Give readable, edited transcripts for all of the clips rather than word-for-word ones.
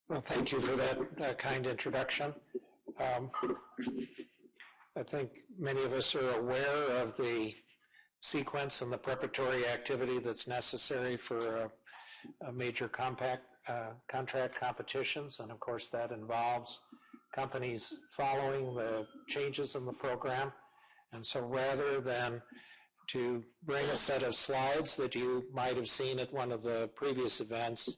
Well, thank you for that kind introduction. I think many of us are aware of the sequence and the preparatory activity that's necessary for a major contract competitions, and of course that involves companies following the changes in the program. And so rather than to bring a set of slides that you might have seen at one of the previous events,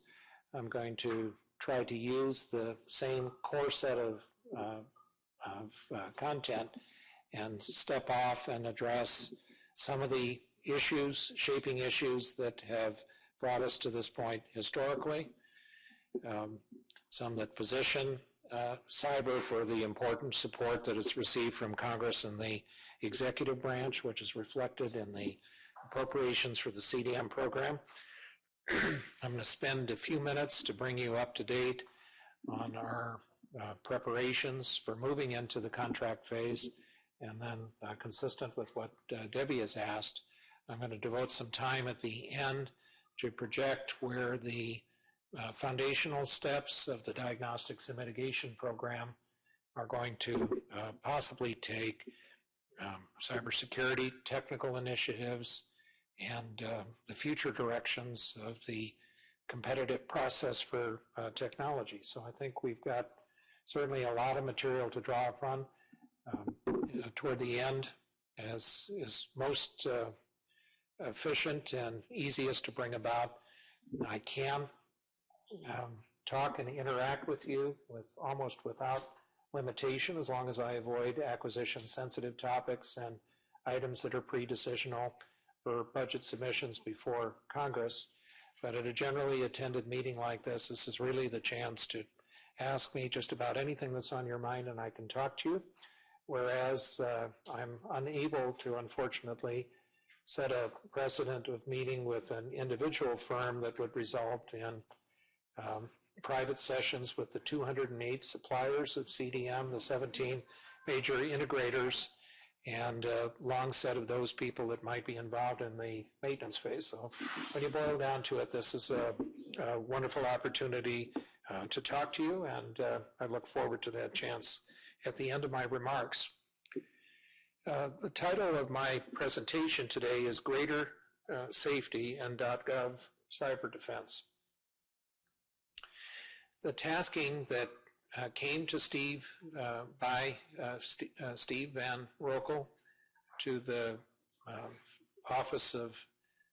I'm going to try to use the same core set of content and step off and address some of the issues, shaping issues that have brought us to this point historically, some that position cyber for the important support that it's received from Congress and the executive branch, which is reflected in the appropriations for the CDM program. I'm going to spend a few minutes to bring you up to date on our preparations for moving into the contract phase, and then consistent with what Debbie has asked, I'm going to devote some time at the end to project where the foundational steps of the diagnostics and mitigation program are going to possibly take cybersecurity technical initiatives and the future directions of the competitive process for technology. So I think we've got certainly a lot of material to draw upon. Toward the end, as is most efficient and easiest to bring about, I can talk and interact with you almost without limitation, as long as I avoid acquisition-sensitive topics and items that are pre-decisional for budget submissions before Congress. But at a generally attended meeting like this, this is really the chance to ask me just about anything that's on your mind and I can talk to you, whereas I'm unable to, unfortunately, set a precedent of meeting with an individual firm that would result in private sessions with the 208 suppliers of CDM, the 17 major integrators, and a long set of those people that might be involved in the maintenance phase. So when you boil down to it, this is a wonderful opportunity to talk to you, and I look forward to that chance at the end of my remarks. The title of my presentation today is Greater Safety in .gov Cyber Defense. The tasking that came to Steve by Steve Van Rokel to the Office of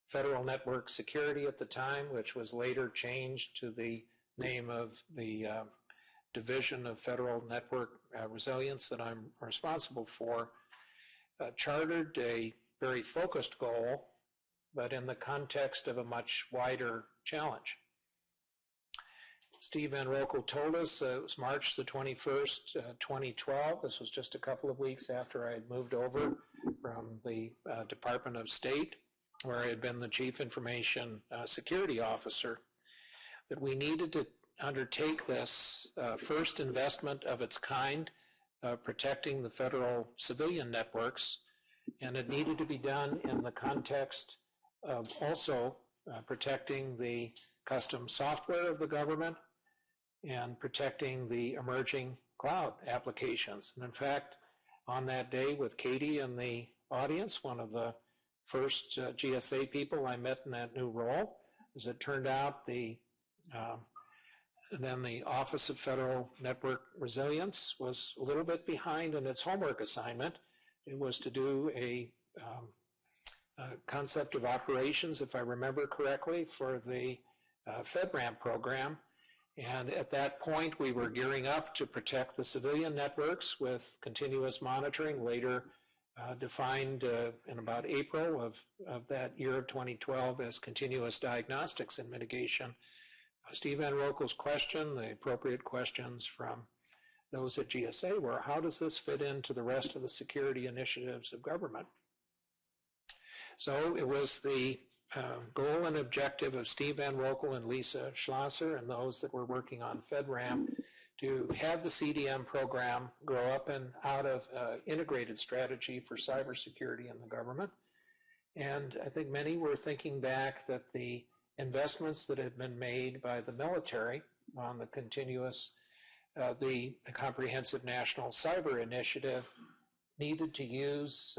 Federal Network Security at the time, which was later changed to the name of the Division of Federal Network Resilience that I'm responsible for, chartered a very focused goal, but in the context of a much wider challenge. Steve Van Rokel told us it was March the 21st, 2012. This was just a couple of weeks after I had moved over from the Department of State, where I had been the Chief Information Security Officer, that we needed to undertake this first investment of its kind, protecting the federal civilian networks, and it needed to be done in the context of also protecting the custom software of the government and protecting the emerging cloud applications. And in fact, on that day with Katie in the audience, one of the first GSA people I met in that new role, as it turned out, then the Office of Federal Network Resilience was a little bit behind in its homework assignment. It was to do a concept of operations, if I remember correctly, for the FedRAMP program. And at that point, we were gearing up to protect the civilian networks with continuous monitoring, later defined in about April of that year of 2012 as continuous diagnostics and mitigation. Steve Van Rokel's question, the appropriate questions from those at GSA were, how does this fit into the rest of the security initiatives of government? So it was the goal and objective of Steve Van Rokel and Lisa Schlosser and those that were working on FedRAMP to have the CDM program grow up and out of integrated strategy for cybersecurity in the government. And I think many were thinking back that the investments that had been made by the military on the continuous, the Comprehensive National Cyber Initiative needed to use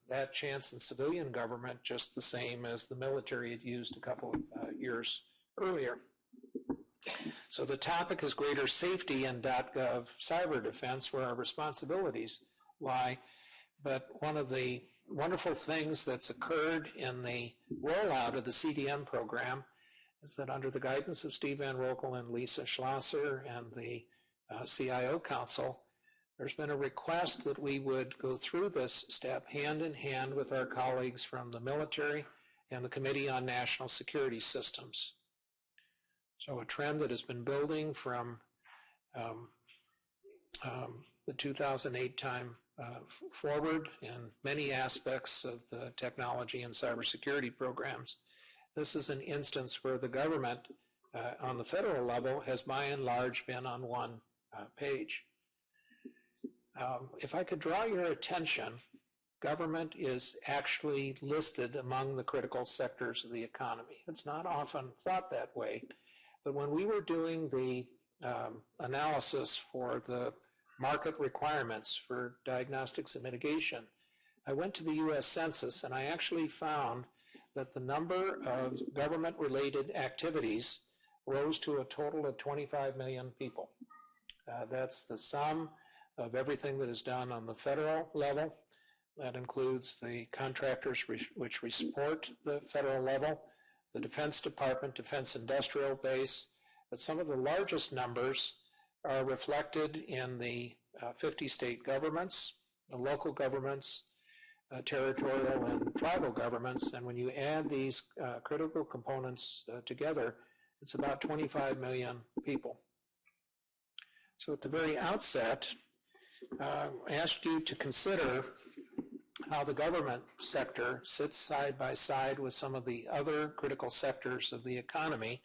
that chance in civilian government just the same as the military had used a couple of years earlier. So the topic is greater safety in .gov cyber defense, where our responsibilities lie. But one of the wonderful things that's occurred in the rollout of the CDM program is that under the guidance of Steve Van Rokel and Lisa Schlosser and the CIO Council, there's been a request that we would go through this step hand in hand with our colleagues from the military and the Committee on National Security Systems. So a trend that has been building from the 2008 time forward in many aspects of the technology and cybersecurity programs. This is an instance where the government on the federal level has by and large been on one page. If I could draw your attention, government is actually listed among the critical sectors of the economy. It's not often thought that way, but when we were doing the analysis for the market requirements for diagnostics and mitigation, I went to the U.S. Census and I actually found that the number of government-related activities rose to a total of 25 million people. That's the sum of everything that is done on the federal level. That includes the contractors which support the federal level, the Defense Department, Defense Industrial Base, but some of the largest numbers are reflected in the 50 state governments, the local governments, territorial and tribal governments, and when you add these critical components together, it's about 25 million people. So at the very outset, I asked you to consider how the government sector sits side by side with some of the other critical sectors of the economy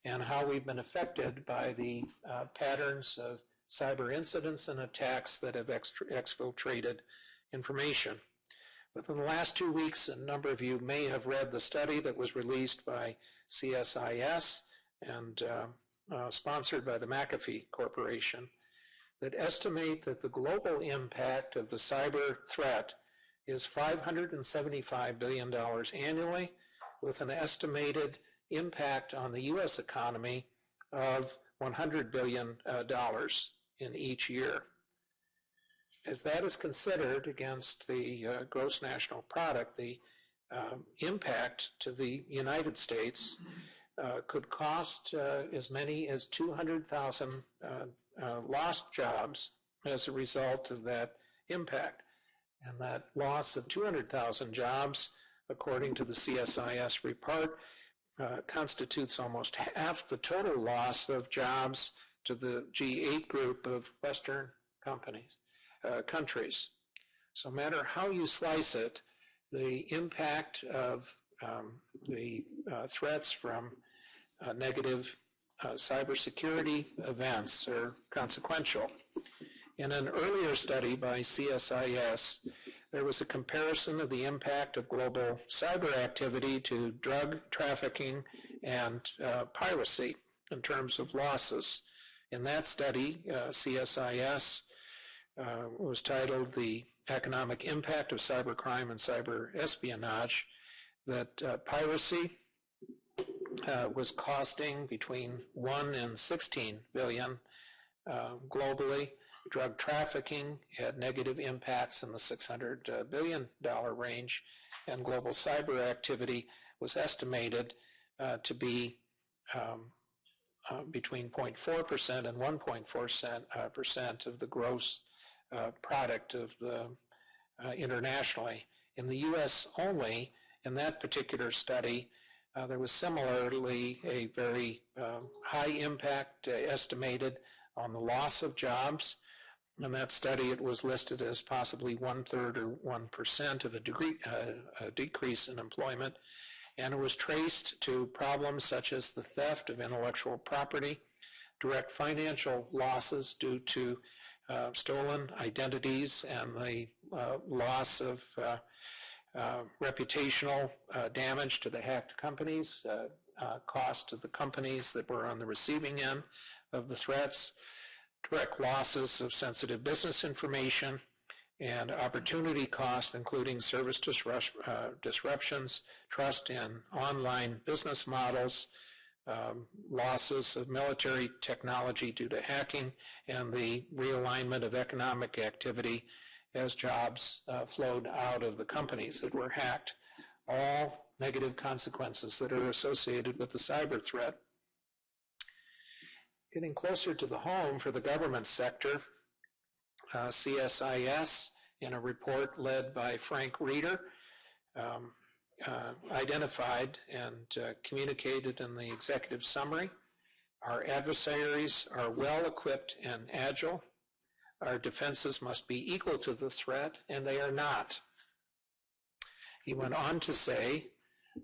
and how we've been affected by the patterns of cyber incidents and attacks that have exfiltrated information. Within the last 2 weeks, a number of you may have read the study that was released by CSIS and sponsored by the McAfee Corporation that estimate that the global impact of the cyber threat is $575 billion annually, with an estimated impact on the U.S. economy of $100 billion in each year. As that is considered against the gross national product, the impact to the United States could cost as many as 200,000 lost jobs as a result of that impact. And that loss of 200,000 jobs, according to the CSIS report, constitutes almost half the total loss of jobs to the G8 group of Western countries. So no matter how you slice it, the impact of the threats from negative cybersecurity events are consequential. In an earlier study by CSIS, there was a comparison of the impact of global cyber activity to drug trafficking and piracy in terms of losses. In that study, CSIS was titled The Economic Impact of Cybercrime and Cyber Espionage, that piracy was costing between 1 and 16 billion globally. Drug trafficking had negative impacts in the $600 billion range, and global cyber activity was estimated to be between 0.4% and 1.4% of the gross product of the internationally. In the U.S. only, in that particular study, there was similarly a very high impact estimated on the loss of jobs. In that study, it was listed as possibly 1/3 or 1% of a decrease in employment, and it was traced to problems such as the theft of intellectual property, direct financial losses due to stolen identities, and the loss of reputational damage to the hacked companies, cost to the companies that were on the receiving end of the threats, direct losses of sensitive business information, and opportunity cost, including service disruptions, trust in online business models, losses of military technology due to hacking, and the realignment of economic activity as jobs flowed out of the companies that were hacked. All negative consequences that are associated with the cyber threat. Getting closer to the home for the government sector, CSIS, in a report led by Frank Reeder, identified and communicated in the executive summary, our adversaries are well equipped and agile. Our defenses must be equal to the threat, and they are not. He went on to say,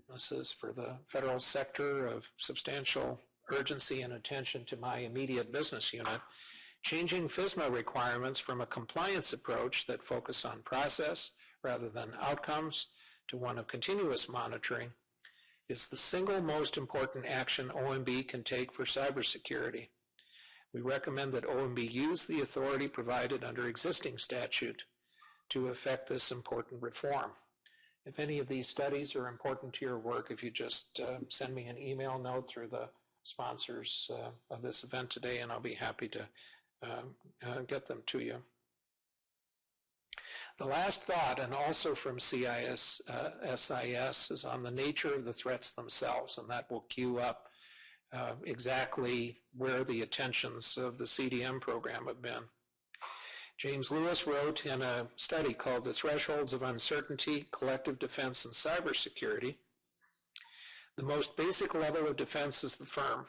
this is for the federal sector of substantial urgency and attention to my immediate business unit, changing FSMA requirements from a compliance approach that focus on process rather than outcomes to one of continuous monitoring is the single most important action OMB can take for cybersecurity. We recommend that OMB use the authority provided under existing statute to effect this important reform. If any of these studies are important to your work, if you just send me an email note through the sponsors of this event today, and I'll be happy to get them to you. The last thought, and also from SIS, is on the nature of the threats themselves, and that will cue up exactly where the attentions of the CDM program have been. James Lewis wrote in a study called The Thresholds of Uncertainty, Collective Defense and Cybersecurity, the most basic level of defense is the firm.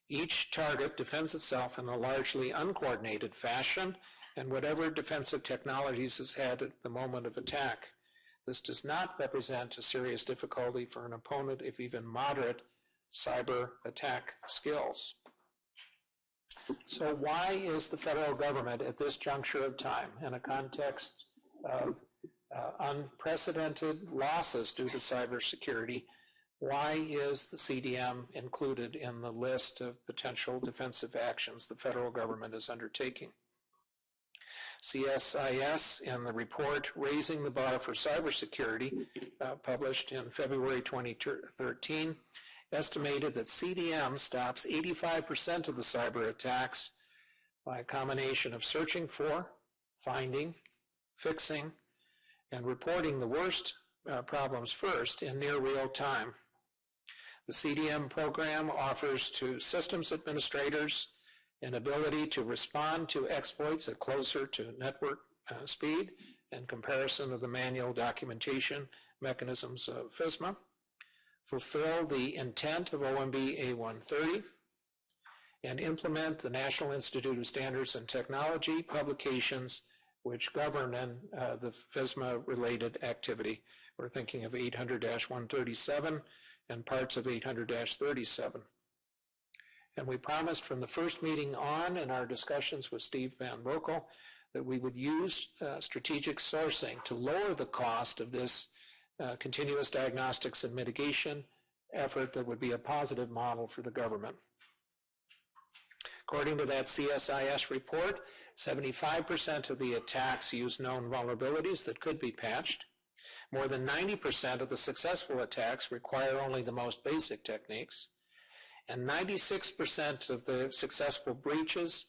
Each target defends itself in a largely uncoordinated fashion and whatever defensive technologies is had at the moment of attack. This does not represent a serious difficulty for an opponent if even moderate cyber attack skills. So why is the federal government at this juncture of time, in a context of unprecedented losses due to cybersecurity, why is the CDM included in the list of potential defensive actions the federal government is undertaking? CSIS, in the report Raising the Bar for Cybersecurity, published in February 2013, estimated that CDM stops 85% of the cyber attacks by a combination of searching for, finding, fixing, and reporting the worst problems first in near real time. The CDM program offers to systems administrators an ability to respond to exploits at closer to network speed in comparison of the manual documentation mechanisms of FSMA, fulfill the intent of OMB A130, and implement the National Institute of Standards and Technology publications which govern the FSMA-related activity. We're thinking of 800-137 and parts of 800-37. And we promised from the first meeting on in our discussions with Steve Van Boekel that we would use strategic sourcing to lower the cost of this continuous diagnostics and mitigation effort that would be a positive model for the government. According to that CSIS report, 75% of the attacks use known vulnerabilities that could be patched. More than 90% of the successful attacks require only the most basic techniques. And 96% of the successful breaches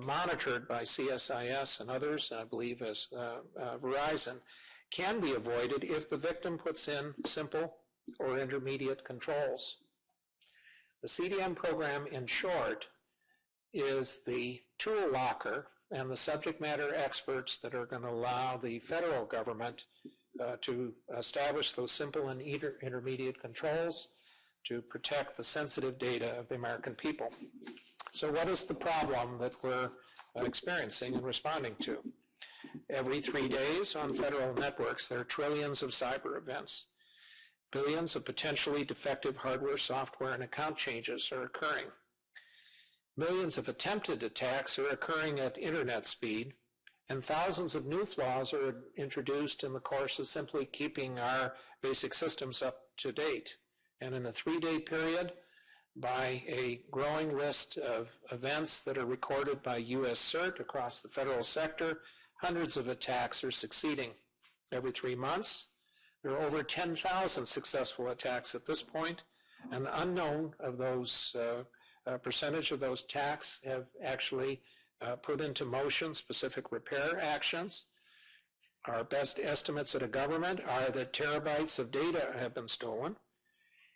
monitored by CSIS and others, and I believe as Verizon, can be avoided if the victim puts in simple or intermediate controls. The CDM program, in short, is the tool locker and the subject matter experts that are going to allow the federal government to establish those simple and intermediate controls to protect the sensitive data of the American people. So what is the problem that we're experiencing and responding to? Every 3 days on federal networks, there are trillions of cyber events. Billions of potentially defective hardware, software, and account changes are occurring. Millions of attempted attacks are occurring at internet speed, and thousands of new flaws are introduced in the course of simply keeping our basic systems up to date. and in a 3-day period by a growing list of events that are recorded by U.S. CERT across the federal sector. Hundreds of attacks are succeeding every 3 months. There are over 10,000 successful attacks at this point, and the unknown of those percentage of those attacks have actually put into motion specific repair actions. Our best estimates at a government are that terabytes of data have been stolen,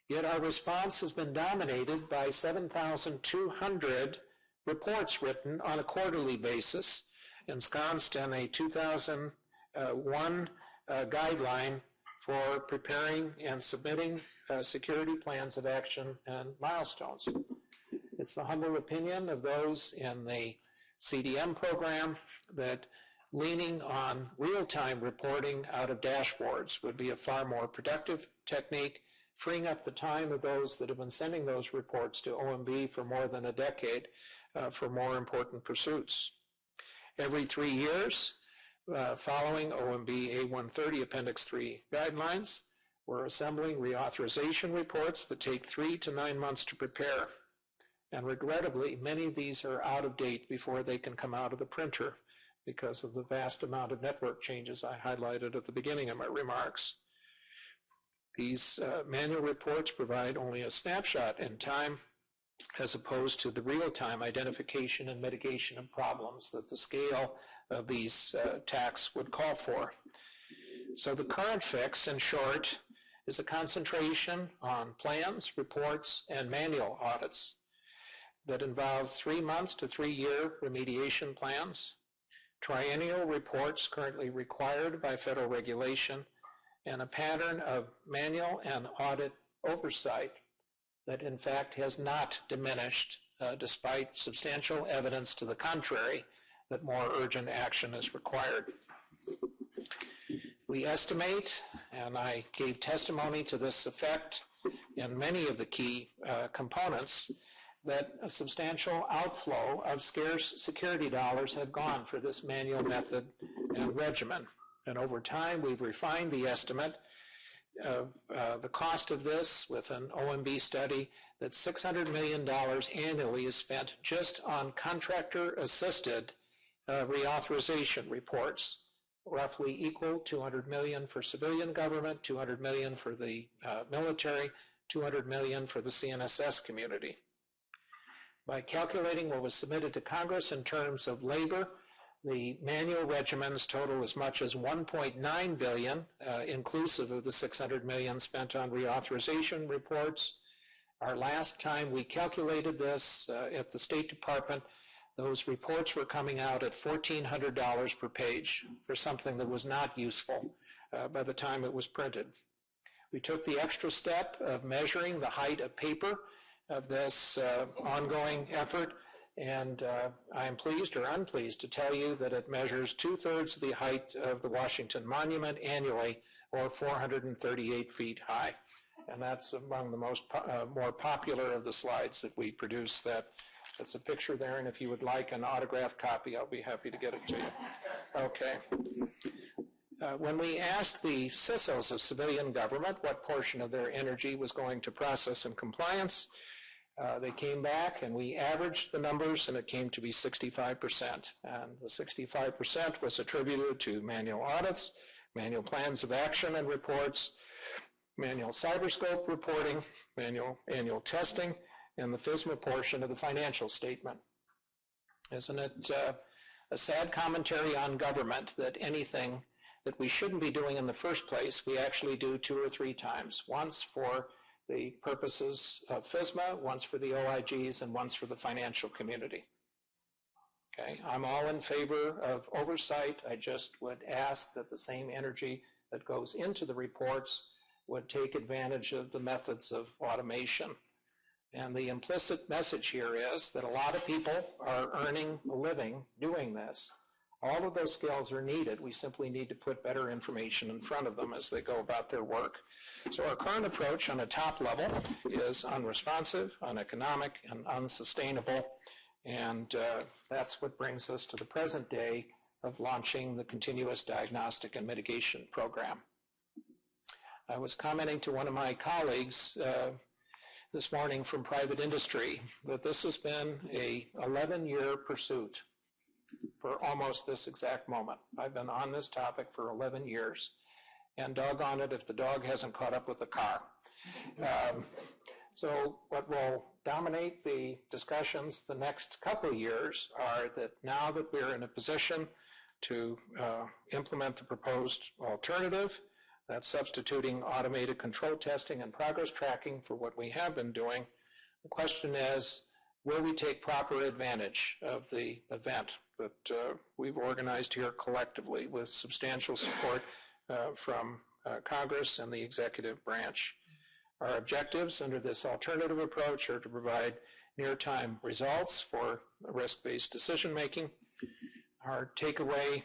yet our response has been dominated by 7,200 reports written on a quarterly basis, ensconced in a 2001 guideline for preparing and submitting security plans of action and milestones. It's the humble opinion of those in the CDM program that leaning on real-time reporting out of dashboards would be a far more productive technique, freeing up the time of those that have been sending those reports to OMB for more than a decade for more important pursuits. Every 3 years, following OMB A130 Appendix 3 guidelines, we're assembling reauthorization reports that take 3 to 9 months to prepare. And regrettably, many of these are out of date before they can come out of the printer because of the vast amount of network changes I highlighted at the beginning of my remarks. These manual reports provide only a snapshot in time as opposed to the real-time identification and mitigation of problems that the scale of these attacks would call for. So the current fix, in short, is a concentration on plans, reports, and manual audits that involve 3 months to 3-year remediation plans, triennial reports currently required by federal regulation, and a pattern of manual and audit oversight that in fact has not diminished despite substantial evidence to the contrary that more urgent action is required. We estimate, and I gave testimony to this effect in many of the key components, that a substantial outflow of scarce security dollars have gone for this manual method and regimen. And over time, we've refined the estimate of the cost of this with an OMB study that $600 million annually is spent just on contractor-assisted reauthorization reports, roughly equal $200 million for civilian government, $200 million for the military, $200 million for the CNSS community. By calculating what was submitted to Congress in terms of labor, the manual regimens total as much as $1.9 billion, inclusive of the $600 million spent on reauthorization reports. Our last time we calculated this at the State Department, those reports were coming out at $1,400 per page for something that was not useful by the time it was printed. We took the extra step of measuring the height of paper of this ongoing effort, and I am pleased or unpleased to tell you that it measures 2/3 the height of the Washington Monument annually, or 438 feet high. And that's among the most more popular of the slides that we produce. That's a picture there, and if you would like an autographed copy, I'll be happy to get it to you. Okay. When we asked the CISOs of civilian government what portion of their energy was going to process and compliance, they came back and we averaged the numbers, and it came to be 65%. And the 65% was attributed to manual audits, manual plans of action and reports, manual cyberscope reporting, manual annual testing, and the FSMA portion of the financial statement. Isn't it a sad commentary on government that anything that we shouldn't be doing in the first place, we actually do 2 or 3 times, once for the purposes of FSMA, once for the OIGs, and once for the financial community. Okay, I'm all in favor of oversight. I just would ask that the same energy that goes into the reports would take advantage of the methods of automation. And the implicit message here is that a lot of people are earning a living doing this. All of those skills are needed. We simply need to put better information in front of them as they go about their work. So our current approach on a top level is unresponsive, uneconomic, and unsustainable. And that's what brings us to the present day of launching the Continuous Diagnostic and Mitigation Program. I was commenting to one of my colleagues this morning from private industry that this has been a 11-year pursuit for almost this exact moment. I've been on this topic for 11 years, and doggone it if the dog hasn't caught up with the car. So what will dominate the discussions the next couple of years are that now that we're in a position to implement the proposed alternative, that's substituting automated control testing and progress tracking for what we have been doing. The question is, will we take proper advantage of the event that we've organized here collectively with substantial support from Congress and the executive branch? Our objectives under this alternative approach are to provide near-time results for risk-based decision-making. Our takeaway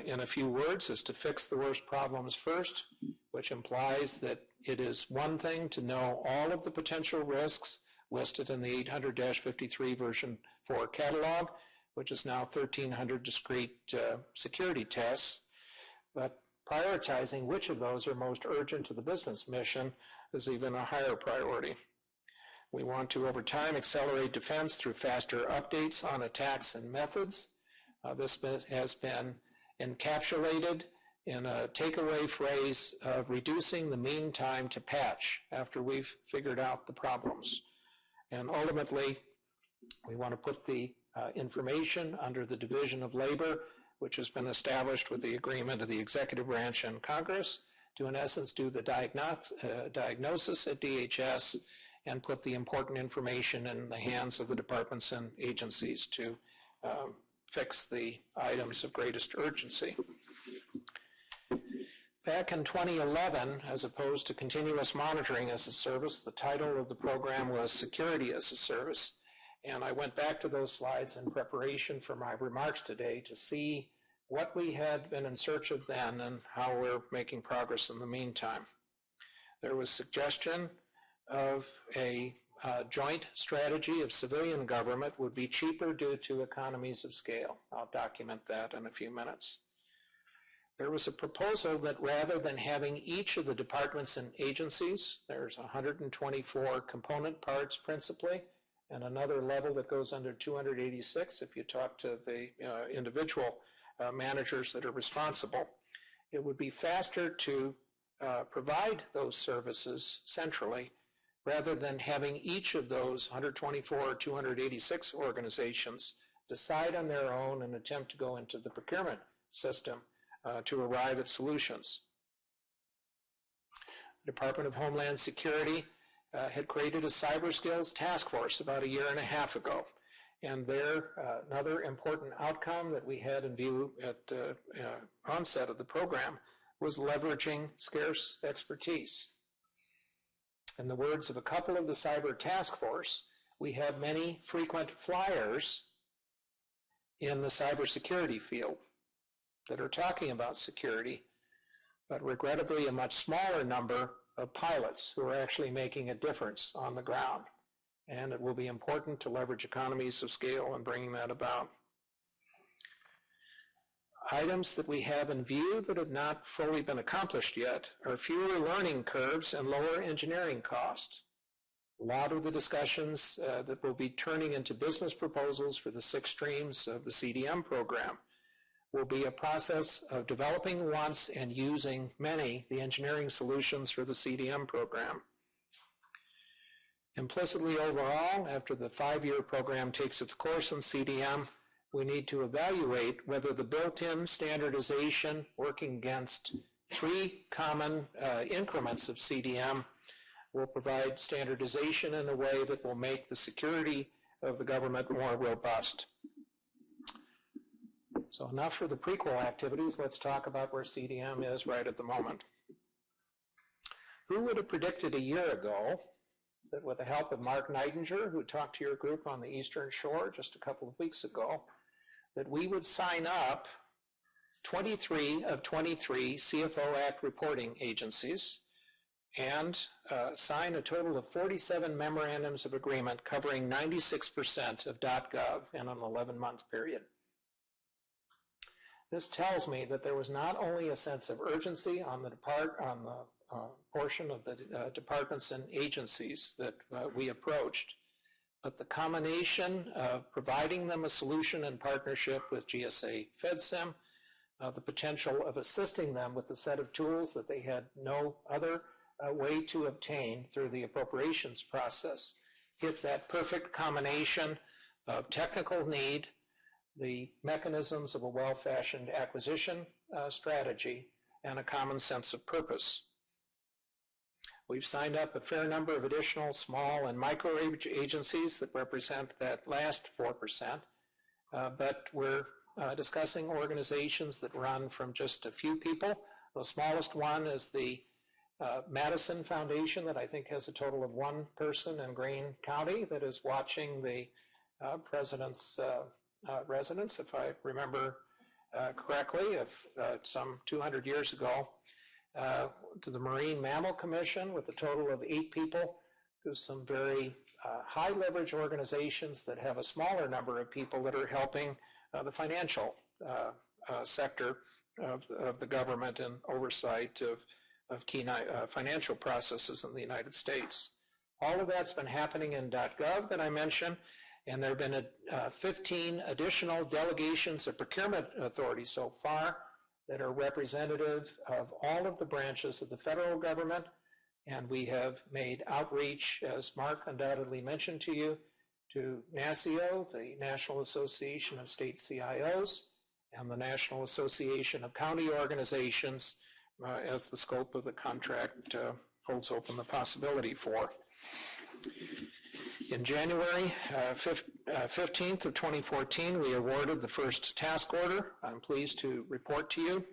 in a few words is to fix the worst problems first, which implies that it is one thing to know all of the potential risks listed in the 800-53 version 4 catalog, which is now 1,300 discrete security tests, but prioritizing which of those are most urgent to the business mission is even a higher priority. We want to, over time, accelerate defense through faster updates on attacks and methods. This has been encapsulated in a takeaway phrase of reducing the mean time to patch after we've figured out the problems. And ultimately, we want to put the information under the Division of Labor, which has been established with the agreement of the executive branch and Congress, to in essence do the diagnosis at DHS and put the important information in the hands of the departments and agencies to fix the items of greatest urgency. Back in 2011, as opposed to continuous monitoring as a service, the title of the program was Security as a Service. And I went back to those slides in preparation for my remarks today to see what we had been in search of then and how we're making progress in the meantime. There was suggestion of a joint strategy of civilian government would be cheaper due to economies of scale. I'll document that in a few minutes. There was a proposal that rather than having each of the departments and agencies, there's 124 component parts principally, and another level that goes under 286 if you talk to the individual managers that are responsible. It would be faster to provide those services centrally rather than having each of those 124 or 286 organizations decide on their own and attempt to go into the procurement system to arrive at solutions. The Department of Homeland Security had created a cyber skills task force about a year and a half ago. And there, another important outcome that we had in view at the onset of the program was leveraging scarce expertise. In the words of a couple of the cyber task force, we have many frequent flyers in the cybersecurity field that are talking about security, but regrettably a much smaller number of pilots who are actually making a difference on the ground. And it will be important to leverage economies of scale in bringing that about. Items that we have in view that have not fully been accomplished yet are fewer learning curves and lower engineering costs. A lot of the discussions that will be turning into business proposals for the 6 streams of the CDM program will be a process of developing once and using many the engineering solutions for the CDM program. Implicitly overall, after the 5-year program takes its course in CDM, we need to evaluate whether the built-in standardization working against 3 common increments of CDM will provide standardization in a way that will make the security of the government more robust. So enough for the prequel activities. Let's talk about where CDM is right at the moment. Who would have predicted a year ago that with the help of Mark Neidinger, who talked to your group on the Eastern Shore just a couple of weeks ago, that we would sign up 23 of 23 CFO Act reporting agencies and sign a total of 47 memorandums of agreement covering 96% of .gov in an 11-month period. This tells me that there was not only a sense of urgency on the portion of the departments and agencies that we approached. But the combination of providing them a solution in partnership with GSA FedSim, the potential of assisting them with a set of tools that they had no other way to obtain through the appropriations process, hit that perfect combination of technical need, the mechanisms of a well-fashioned acquisition strategy, and a common sense of purpose. We've signed up a fair number of additional small and micro agencies that represent that last 4%, but we're discussing organizations that run from just a few people. The smallest one is the Madison Foundation, that I think has a total of one person in Greene County that is watching the president's residence, if I remember correctly, some 200 years ago, to the Marine Mammal Commission with a total of 8 people, to some very high leverage organizations that have a smaller number of people that are helping the financial sector of the government and oversight of key financial processes in the United States. All of that's been happening in .gov that I mentioned, and there have been 15 additional delegations of procurement authority so far that are representative of all of the branches of the federal government, and we have made outreach, as Mark undoubtedly mentioned to you, to NASCIO, the National Association of State CIOs, and the National Association of County Organizations, as the scope of the contract holds open the possibility for. In January 15th of 2014, we awarded the first task order. I'm pleased to report to you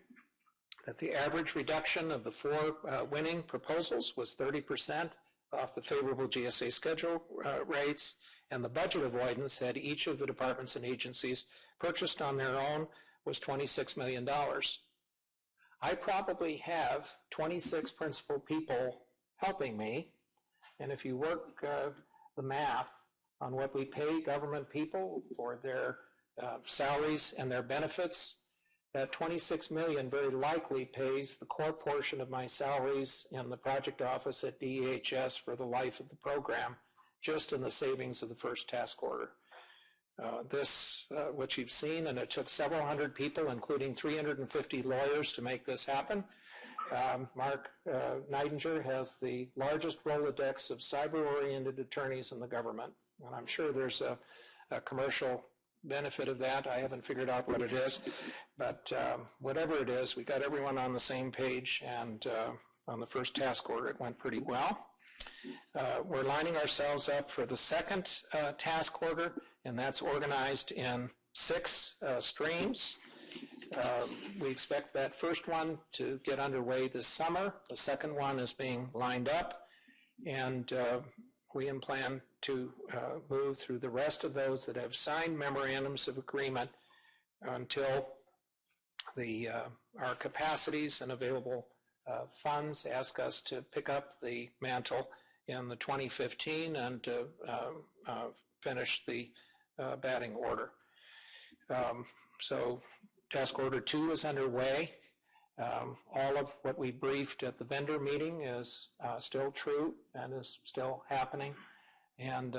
that the average reduction of the 4 winning proposals was 30% off the favorable GSA schedule rates, and the budget avoidance had each of the departments and agencies purchased on their own was $26 million. I probably have 26 principal people helping me, and if you work the math on what we pay government people for their salaries and their benefits, that $26 million very likely pays the core portion of my salaries in the project office at DHS for the life of the program, just in the savings of the first task order. What you've seen, and it took several hundred people, including 350 lawyers, to make this happen. Mark Neidinger has the largest Rolodex of cyber-oriented attorneys in the government, and I'm sure there's a commercial benefit of that. I haven't figured out what it is, but whatever it is, we got everyone on the same page, and on the first task order, it went pretty well. We're lining ourselves up for the second task order, and that's organized in 6 streams. We expect that first one to get underway this summer. The second one is being lined up, and we plan to move through the rest of those that have signed memorandums of agreement until our capacities and available funds ask us to pick up the mantle in the 2015 and to finish the batting order. So task order 2 is underway. All of what we briefed at the vendor meeting is still true and is still happening. And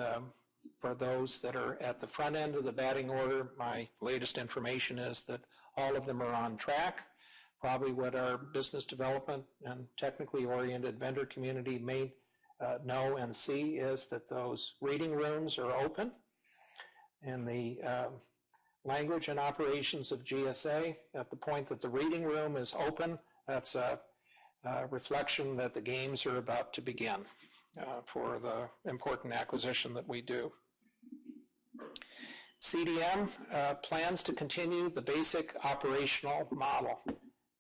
for those that are at the front end of the batting order, my latest information is that all of them are on track. Probably what our business development and technically oriented vendor community may know and see is that those reading rooms are open. And the language and operations of GSA, at the point that the reading room is open, that's a reflection that the games are about to begin for the important acquisition that we do. CDM plans to continue the basic operational model.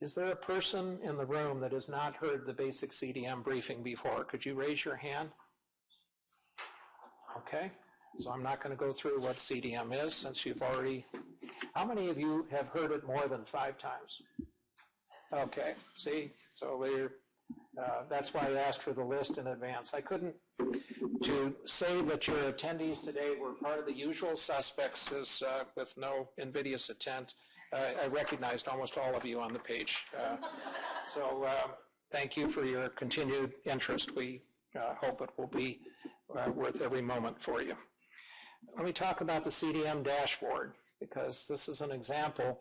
Is there a person in the room that has not heard the basic CDM briefing before? Could you raise your hand? Okay. So I'm not going to go through what CDM is since you've already... How many of you have heard it more than 5 times? Okay, see? So that's why I asked for the list in advance. I couldn't... To say that your attendees today were part of the usual suspects is with no invidious intent. I recognized almost all of you on the page. So thank you for your continued interest. We hope it will be worth every moment for you. Let me talk about the CDM dashboard, because this is an example.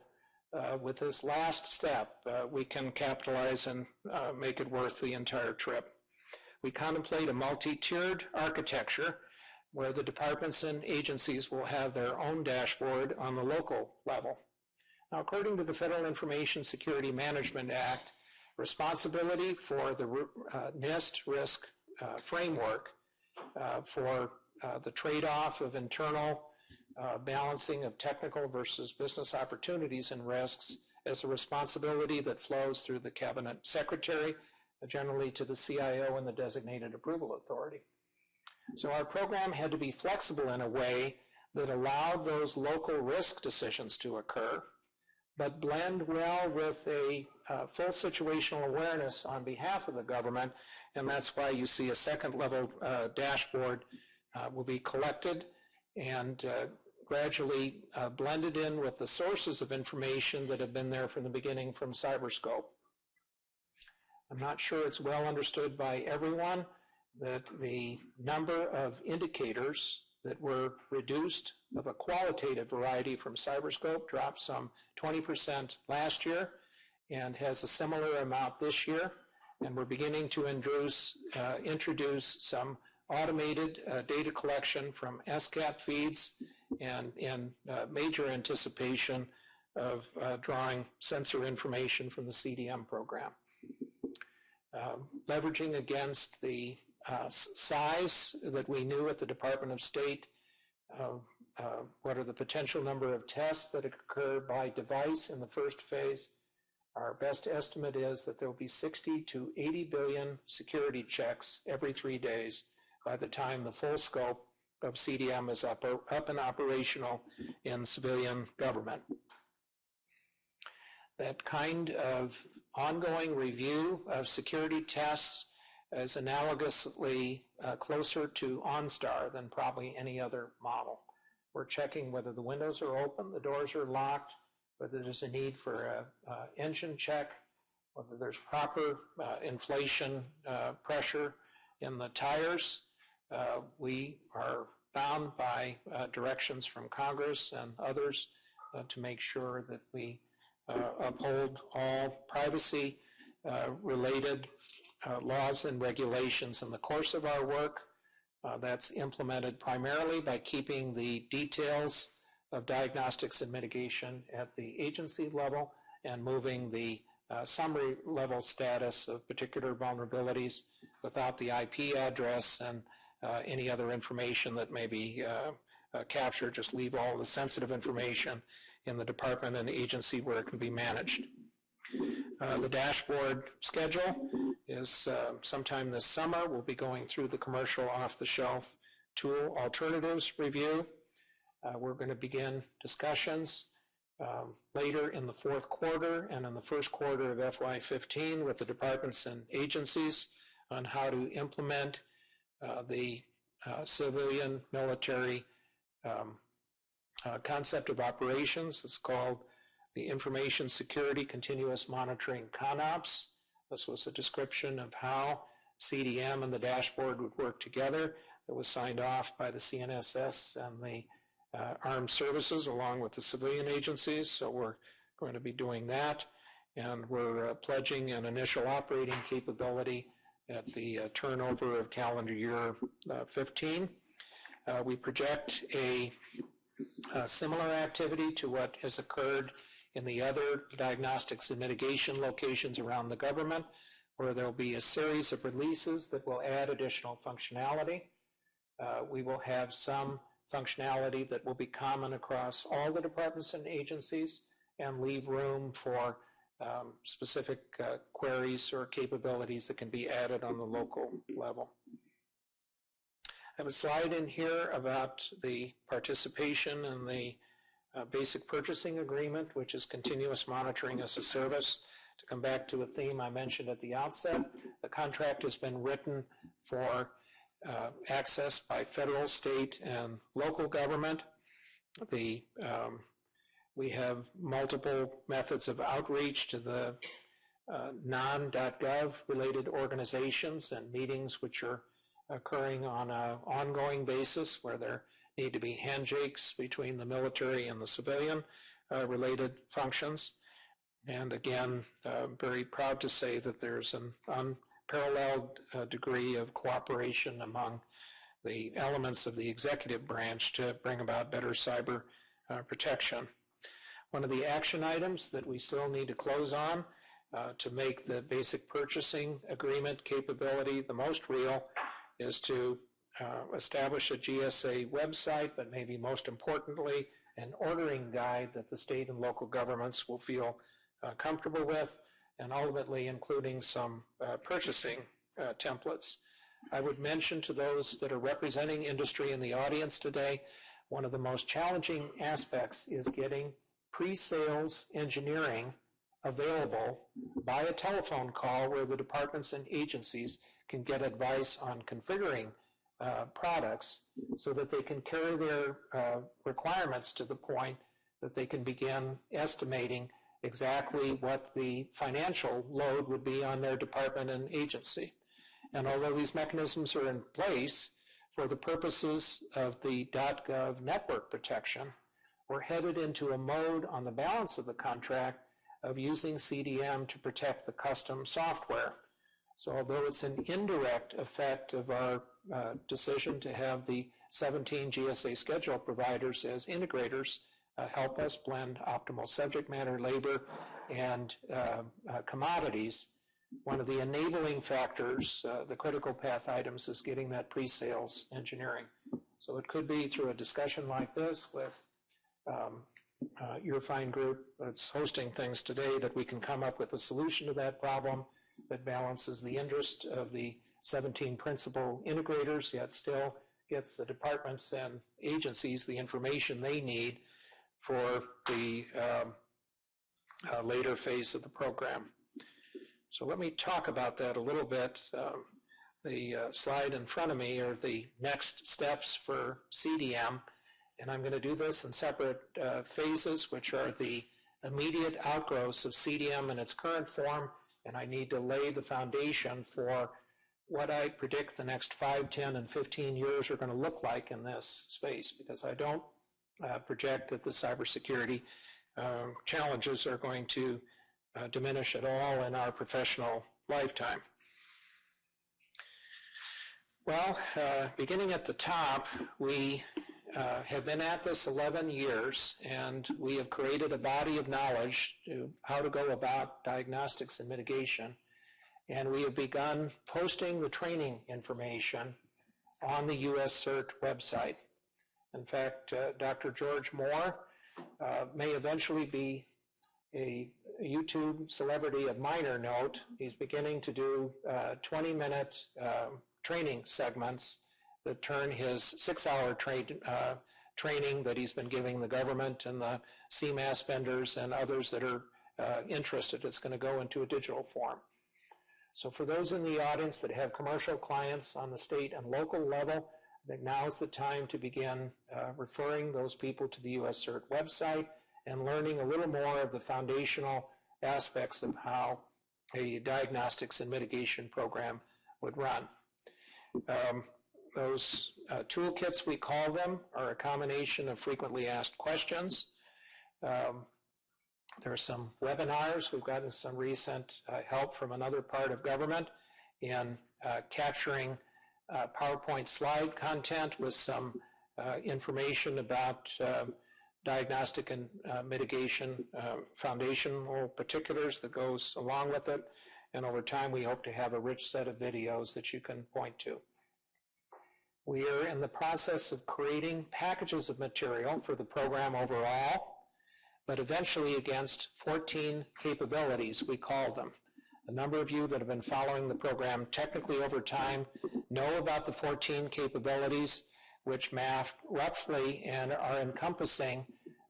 With this last step, we can capitalize and make it worth the entire trip. We contemplate a multi-tiered architecture where the departments and agencies will have their own dashboard on the local level. Now, according to the Federal Information Security Management Act, responsibility for the NIST risk framework for the trade-off of internal balancing of technical versus business opportunities and risks is a responsibility that flows through the Cabinet Secretary, generally to the CIO and the Designated Approval Authority. So our program had to be flexible in a way that allowed those local risk decisions to occur, but blend well with a full situational awareness on behalf of the government, and that's why you see a second level dashboard will be collected and gradually blended in with the sources of information that have been there from the beginning from Cyberscope. I'm not sure it's well understood by everyone that the number of indicators that were reduced of a qualitative variety from Cyberscope dropped some 20% last year and has a similar amount this year. And we're beginning to introduce some automated data collection from SCAP feeds and in major anticipation of drawing sensor information from the CDM program. Leveraging against the size that we knew at the Department of State, what are the potential number of tests that occur by device in the first phase. Our best estimate is that there will be 60 to 80 billion security checks every 3 days by the time the full scope of CDM is up and operational in civilian government. That kind of ongoing review of security tests is analogously closer to OnStar than probably any other model. We're checking whether the windows are open, the doors are locked, whether there's a need for an engine check, whether there's proper inflation pressure in the tires. We are bound by directions from Congress and others to make sure that we uphold all privacy related laws and regulations in the course of our work. That's implemented primarily by keeping the details of diagnostics and mitigation at the agency level and moving the summary level status of particular vulnerabilities without the IP address and any other information that may be captured. Just leave all the sensitive information in the department and the agency where it can be managed. The dashboard schedule is sometime this summer. We'll be going through the commercial off-the-shelf tool alternatives review. We're going to begin discussions later in the fourth quarter and in the first quarter of FY15 with the departments and agencies on how to implement the civilian military concept of operations. It's called the Information Security Continuous Monitoring CONOPS. This was a description of how CDM and the dashboard would work together. It was signed off by the CNSS and the armed services along with the civilian agencies, so we're going to be doing that. And we're pledging an initial operating capability at the turnover of calendar year 15. We project a similar activity to what has occurred in the other diagnostics and mitigation locations around the government, where there will be a series of releases that will add additional functionality. We will have some functionality that will be common across all the departments and agencies and leave room for specific queries or capabilities that can be added on the local level. I have a slide in here about the participation in the basic purchasing agreement, which is continuous monitoring as a service. To come back to a theme I mentioned at the outset, the contract has been written for access by federal, state, and local government. We have multiple methods of outreach to the non.gov related organizations and meetings which are occurring on an ongoing basis where there need to be handshakes between the military and the civilian related functions. And again, very proud to say that there's an unparalleled degree of cooperation among the elements of the executive branch to bring about better cyber protection. One of the action items that we still need to close on to make the basic purchasing agreement capability the most real is to establish a GSA website, but maybe most importantly, an ordering guide that the state and local governments will feel comfortable with, and ultimately including some purchasing templates. I would mention to those that are representing industry in the audience today, one of the most challenging aspects is getting pre-sales engineering available by a telephone call where the departments and agencies can get advice on configuring products so that they can carry their requirements to the point that they can begin estimating exactly what the financial load would be on their department and agency. And although these mechanisms are in place for the purposes of the .gov network protection, we're headed into a mode on the balance of the contract of using CDM to protect the custom software. So although it's an indirect effect of our decision to have the 17 GSA schedule providers as integrators help us blend optimal subject matter, labor, and commodities, one of the enabling factors, the critical path items, is getting that pre-sales engineering. So it could be through a discussion like this with your fine group that's hosting things today that we can come up with a solution to that problem that balances the interest of the 17 principal integrators, yet still gets the departments and agencies the information they need for the later phase of the program. So let me talk about that a little bit. The slide in front of me are the next steps for CDM, and I'm going to do this in separate phases, which are the immediate outgrowths of CDM in its current form, and I need to lay the foundation for what I predict the next 5, 10, and 15 years are going to look like in this space, because I don't project that the cybersecurity challenges are going to diminish at all in our professional lifetime. Well, beginning at the top, we have been at this 11 years, and we have created a body of knowledge to how to go about diagnostics and mitigation, and we have begun posting the training information on the US CERT website. In fact, Dr. George Moore may eventually be a YouTube celebrity of minor note. He's beginning to do 20-minute training segments that turn his 6-hour training that he's been giving the government and the CMAS vendors and others that are interested. It's going to go into a digital form. So for those in the audience that have commercial clients on the state and local level, I think now is the time to begin referring those people to the US CERT website and learning a little more of the foundational aspects of how a diagnostics and mitigation program would run. Those toolkits, we call them, are a combination of frequently asked questions. There are some webinars. We've gotten some recent help from another part of government in capturing PowerPoint slide content with some information about diagnostic and mitigation foundational particulars that goes along with it. And over time, we hope to have a rich set of videos that you can point to. We are in the process of creating packages of material for the program overall, but eventually against 14 capabilities, we call them. A number of you that have been following the program technically over time know about the 14 capabilities, which map roughly and are encompassing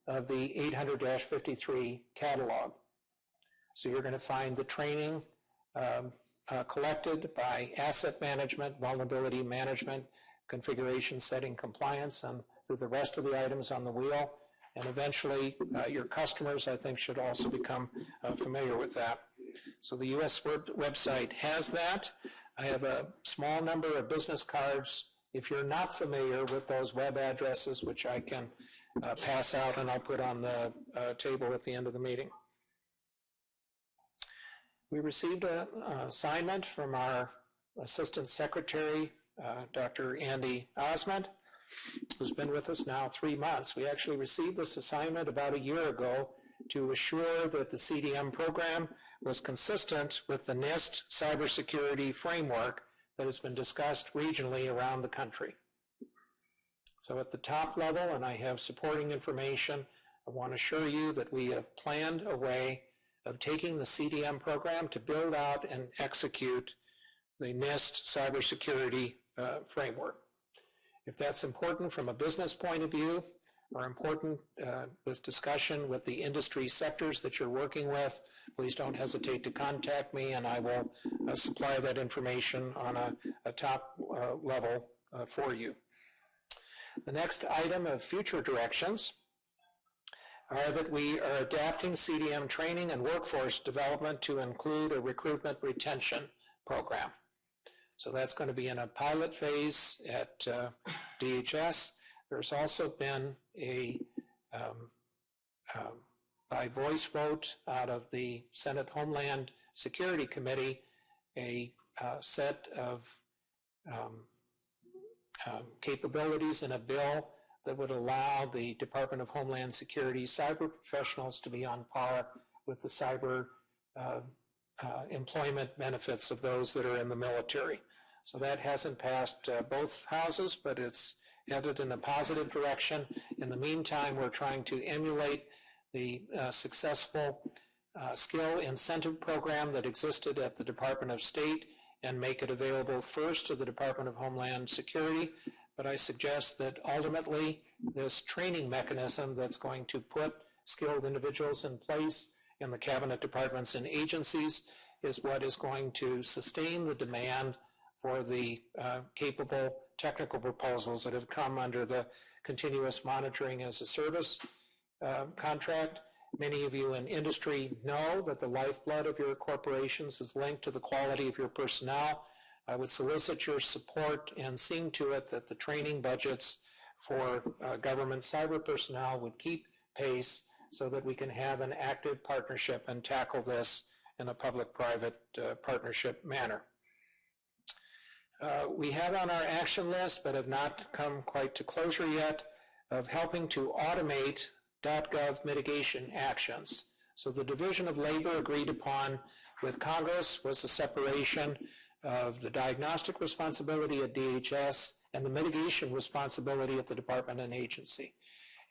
of the 800-53 catalog. So you're going to find the training collected by asset management, vulnerability management, configuration setting compliance, and through the rest of the items on the wheel. And eventually, your customers, I think, should also become familiar with that. So the U.S. website has that. I have a small number of business cards. If you're not familiar with those web addresses, which I can pass out and I'll put on the table at the end of the meeting. We received an assignment from our Assistant Secretary, Dr. Andy Osmond, who's been with us now 3 months. We actually received this assignment about a year ago to assure that the CDM program was consistent with the NIST cybersecurity framework that has been discussed regionally around the country. So at the top level, and I have supporting information, I want to assure you that we have planned a way of taking the CDM program to build out and execute the NIST cybersecurity framework. If that's important from a business point of view, or important with discussion with the industry sectors that you're working with, please don't hesitate to contact me, and I will supply that information on a top level for you. The next item of future directions are that we are adapting CDM training and workforce development to include a recruitment retention program. So that's going to be in a pilot phase at DHS. There's also been a, by voice vote out of the Senate Homeland Security Committee, a set of capabilities in a bill that would allow the Department of Homeland Security cyber professionals to be on par with the cyber employment benefits of those that are in the military. So that hasn't passed both houses, but it's headed in a positive direction. In the meantime, we're trying to emulate the successful skill incentive program that existed at the Department of State and make it available first to the Department of Homeland Security. But I suggest that ultimately this training mechanism that's going to put skilled individuals in place in the cabinet departments and agencies is what is going to sustain the demand for the capable technical proposals that have come under the Continuous Monitoring as a Service contract. Many of you in industry know that the lifeblood of your corporations is linked to the quality of your personnel. I would solicit your support in seeing to it that the training budgets for government cyber personnel would keep pace so that we can have an active partnership and tackle this in a public-private partnership manner. We have on our action list, but have not come quite to closure yet, of helping to automate .gov mitigation actions. So the Division of Labor agreed upon with Congress was the separation of the diagnostic responsibility at DHS and the mitigation responsibility at the department and agency.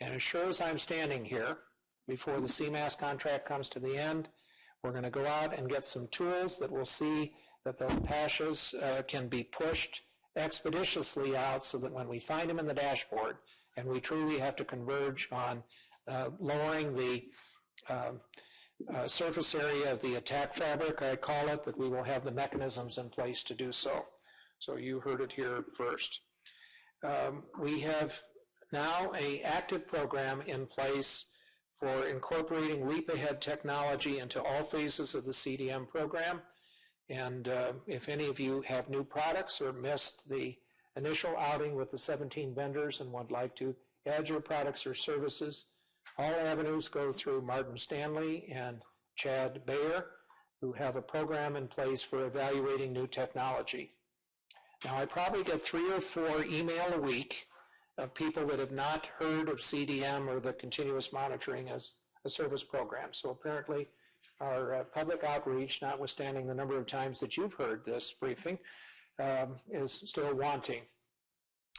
And as sure as I'm standing here, before the CMAS contract comes to the end, we're going to go out and get some tools that will see that those patches can be pushed expeditiously out so that when we find them in the dashboard and we truly have to converge on lowering the surface area of the attack fabric, I call it, that we will have the mechanisms in place to do so. So you heard it here first. We have now an active program in place for incorporating leap-ahead technology into all phases of the CDM program. And if any of you have new products or missed the initial outing with the 17 vendors and would like to add your products or services, all avenues go through Martin Stanley and Chad Bayer, who have a program in place for evaluating new technology. Now, I probably get 3 or 4 email a week of people that have not heard of CDM or the continuous monitoring as a service program. So apparently our public outreach, notwithstanding the number of times that you've heard this briefing, is still wanting.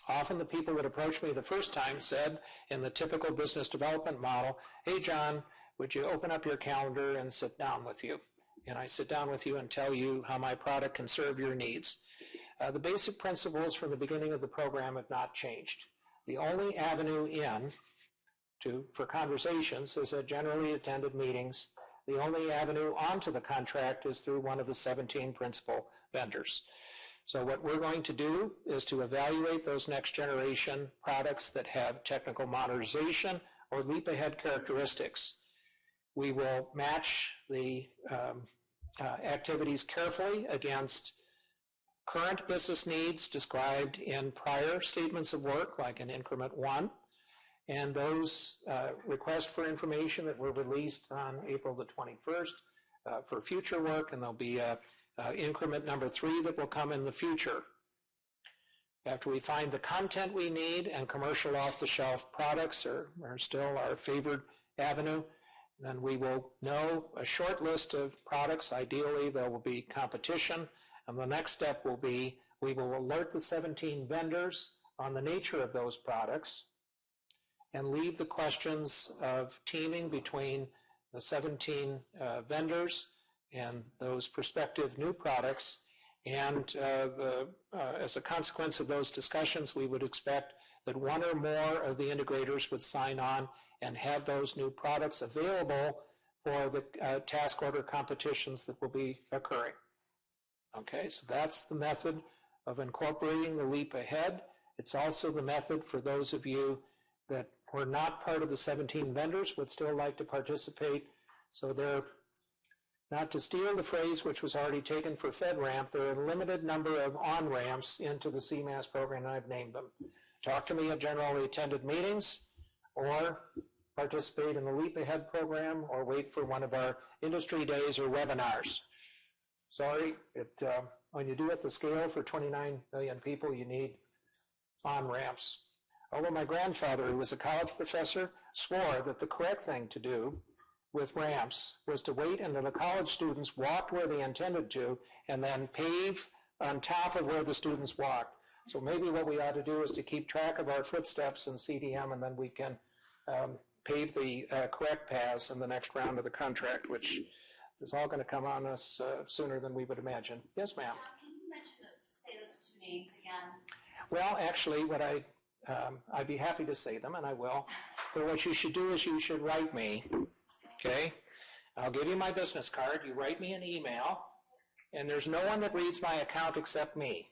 Often the people that approached me the first time said, in the typical business development model, "Hey, John, would you open up your calendar and sit down with you?" And I sit down with you and tell you how my product can serve your needs. The basic principles from the beginning of the program have not changed. The only avenue for conversations is at generally attended meetings. The only avenue onto the contract is through one of the 17 principal vendors. So what we're going to do is to evaluate those next generation products that have technical modernization or leap ahead characteristics. We will match the activities carefully against current business needs described in prior statements of work, like in increment 1, and those requests for information that were released on April the 21st for future work, and there'll be increment number 3 that will come in the future. After we find the content we need, and commercial off-the-shelf products are still our favored avenue, then we will know a short list of products. Ideally, there will be competition, and the next step will be we will alert the 17 vendors on the nature of those products and leave the questions of teaming between the 17 vendors and those prospective new products. And as a consequence of those discussions, we would expect that one or more of the integrators would sign on and have those new products available for the task order competitions that will be occurring. Okay, so that's the method of incorporating the leap ahead. It's also the method for those of you that were not part of the 17 vendors would still like to participate. So they're, not to steal the phrase which was already taken for FedRAMP, there are a limited number of on-ramps into the CMAS program, and I've named them. Talk to me at generally attended meetings, or participate in the Leap Ahead program, or wait for one of our industry days or webinars. Sorry, when you do it the scale for 29 million people, you need on-ramps. Although my grandfather, who was a college professor, swore that the correct thing to do with ramps was to wait until the college students walked where they intended to and then pave on top of where the students walked. So maybe what we ought to do is to keep track of our footsteps in CDM, and then we can pave the correct paths in the next round of the contract, which is all going to come on us sooner than we would imagine. Yes, ma'am? Can you mention say those 2 names again? Well, actually, what I'd be happy to say them, and I will. But what you should do is you should write me, okay? I'll give you my business card. You write me an email, and there's no one that reads my account except me,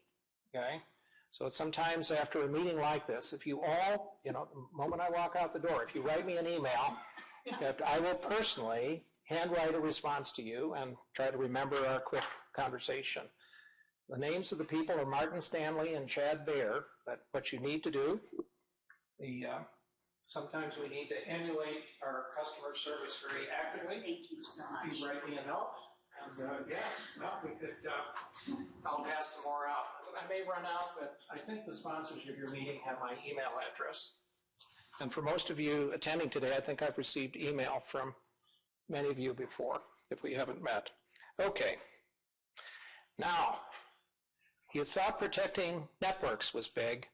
okay? So sometimes after a meeting like this, if you all, the moment I walk out the door, if you write me an email, I will personally handwrite a response to you and try to remember our quick conversation. The names of the people are Martin Stanley and Chad Baer. But what you need to do, sometimes we need to emulate our customer service very actively. Thank you so much. You write me a note, and yes, well, we could, I'll pass some more out. I may run out, but I think the sponsors of your meeting have my email address. And for most of you attending today, I think I've received email from many of you before, if we haven't met. Okay. Now, you thought protecting networks was big.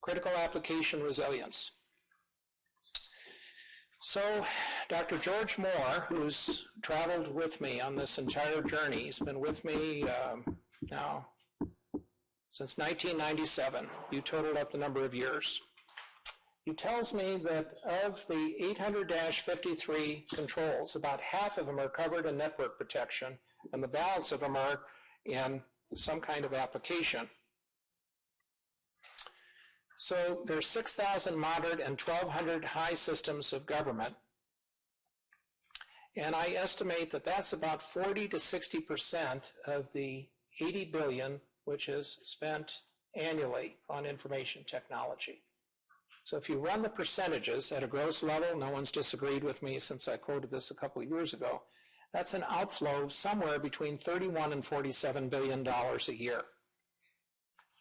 Critical application resilience. So Dr. George Moore, who's traveled with me on this entire journey, he's been with me now since 1997. You totaled up the number of years. He tells me that of the 800-53 controls, about half of them are covered in network protection, and the balance of them are in some kind of application. So there's 6,000 moderate and 1,200 high systems of government. And I estimate that that's about 40 to 60% of the 80 billion which is spent annually on information technology. So if you run the percentages at a gross level, no one's disagreed with me since I quoted this a couple of years ago, that's an outflow somewhere between $31 and $47 billion a year.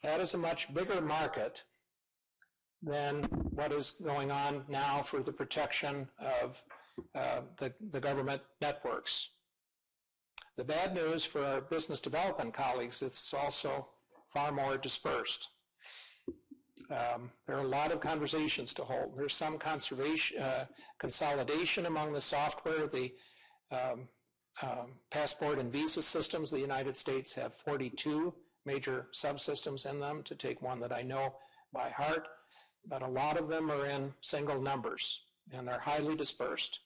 That is a much bigger market than what is going on now for the protection of the government networks. The bad news for our business development colleagues, it's also far more dispersed. There are a lot of conversations to hold. There's some consolidation among the software. The passport and visa systems, the United States have 42 major subsystems in them, to take one that I know by heart, but a lot of them are in single numbers, and they're highly dispersed.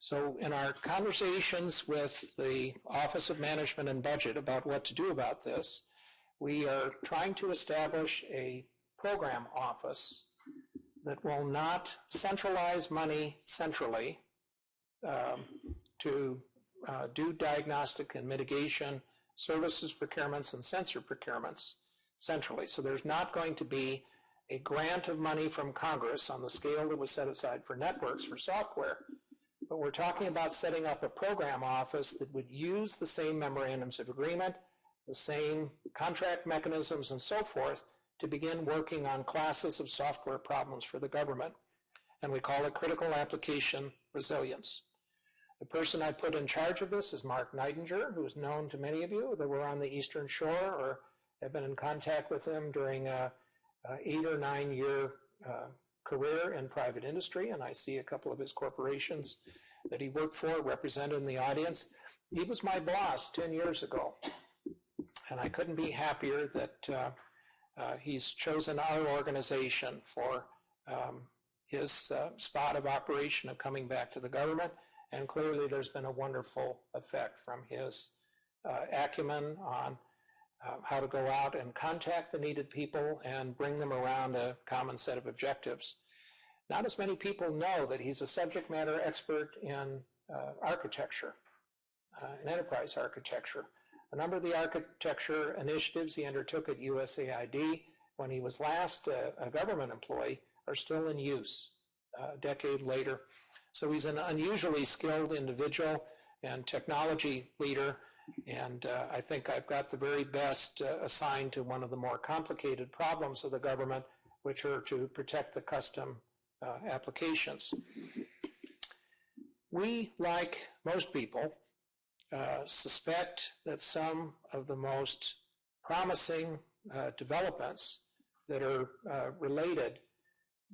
So in our conversations with the Office of Management and Budget about what to do about this, we are trying to establish a program office that will not centralize money centrally to do diagnostic and mitigation services procurements and sensor procurements centrally. So there's not going to be a grant of money from Congress on the scale that was set aside for networks for software, but we're talking about setting up a program office that would use the same memorandums of agreement, the same contract mechanisms and so forth to begin working on classes of software problems for the government. And we call it critical application resilience. The person I put in charge of this is Mark Neidinger, who is known to many of you that were on the Eastern Shore or have been in contact with him during a 8 or 9 year career in private industry, and I see a couple of his corporations that he worked for represented in the audience. He was my boss 10 years ago, and I couldn't be happier that he's chosen our organization for his spot of operation of coming back to the government, and clearly there's been a wonderful effect from his acumen on how to go out and contact the needed people and bring them around a common set of objectives. Not as many people know that he's a subject matter expert in architecture, and enterprise architecture. A number of the architecture initiatives he undertook at USAID when he was last a government employee are still in use a decade later. So he's an unusually skilled individual and technology leader, and I think I've got the very best assigned to one of the more complicated problems of the government, which are to protect the custom applications. We, like most people, suspect that some of the most promising developments that are related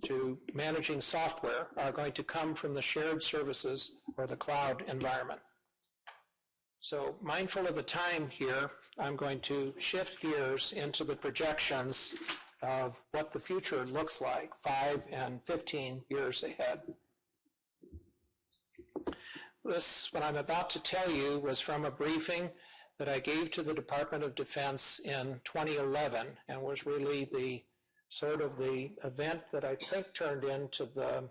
to managing software are going to come from the shared services or the cloud environment. So mindful of the time here, I'm going to shift gears into the projections of what the future looks like 5 and 15 years ahead. This, what I'm about to tell you, was from a briefing that I gave to the Department of Defense in 2011 and was really the sort of the event that I think turned into the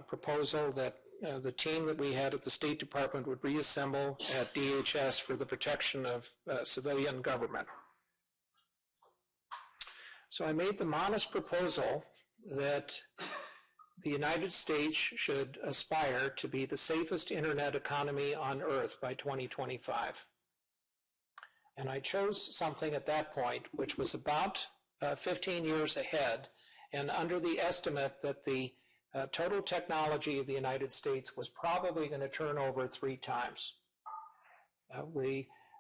proposal that the team that we had at the State Department would reassemble at DHS for the protection of civilian government. So I made the modest proposal that the United States should aspire to be the safest internet economy on earth by 2025. And I chose something at that point which was about 15 years ahead, and under the estimate that the total technology of the United States was probably going to turn over 3 times.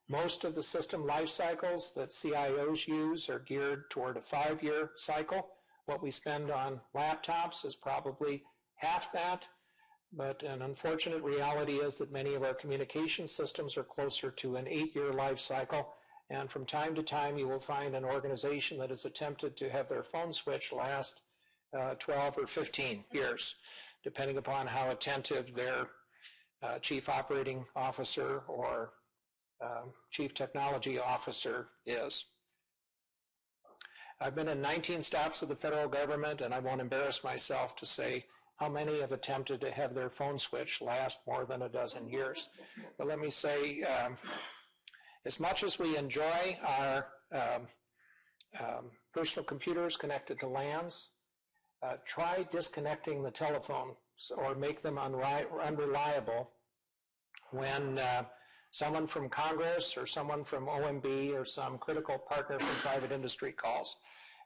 Most of the system life cycles that CIOs use are geared toward a 5-year cycle. What we spend on laptops is probably half that, but an unfortunate reality is that many of our communication systems are closer to an 8-year life cycle, and from time to time you will find an organization that has attempted to have their phone switch last 12 or 15 years, depending upon how attentive their chief operating officer or chief technology officer is. I've been in 19 stops of the federal government, and I won't embarrass myself to say how many have attempted to have their phone switch last more than a dozen years. But let me say, as much as we enjoy our personal computers connected to LANs, try disconnecting the telephones or make them unreliable when someone from Congress or someone from OMB or some critical partner from private industry calls.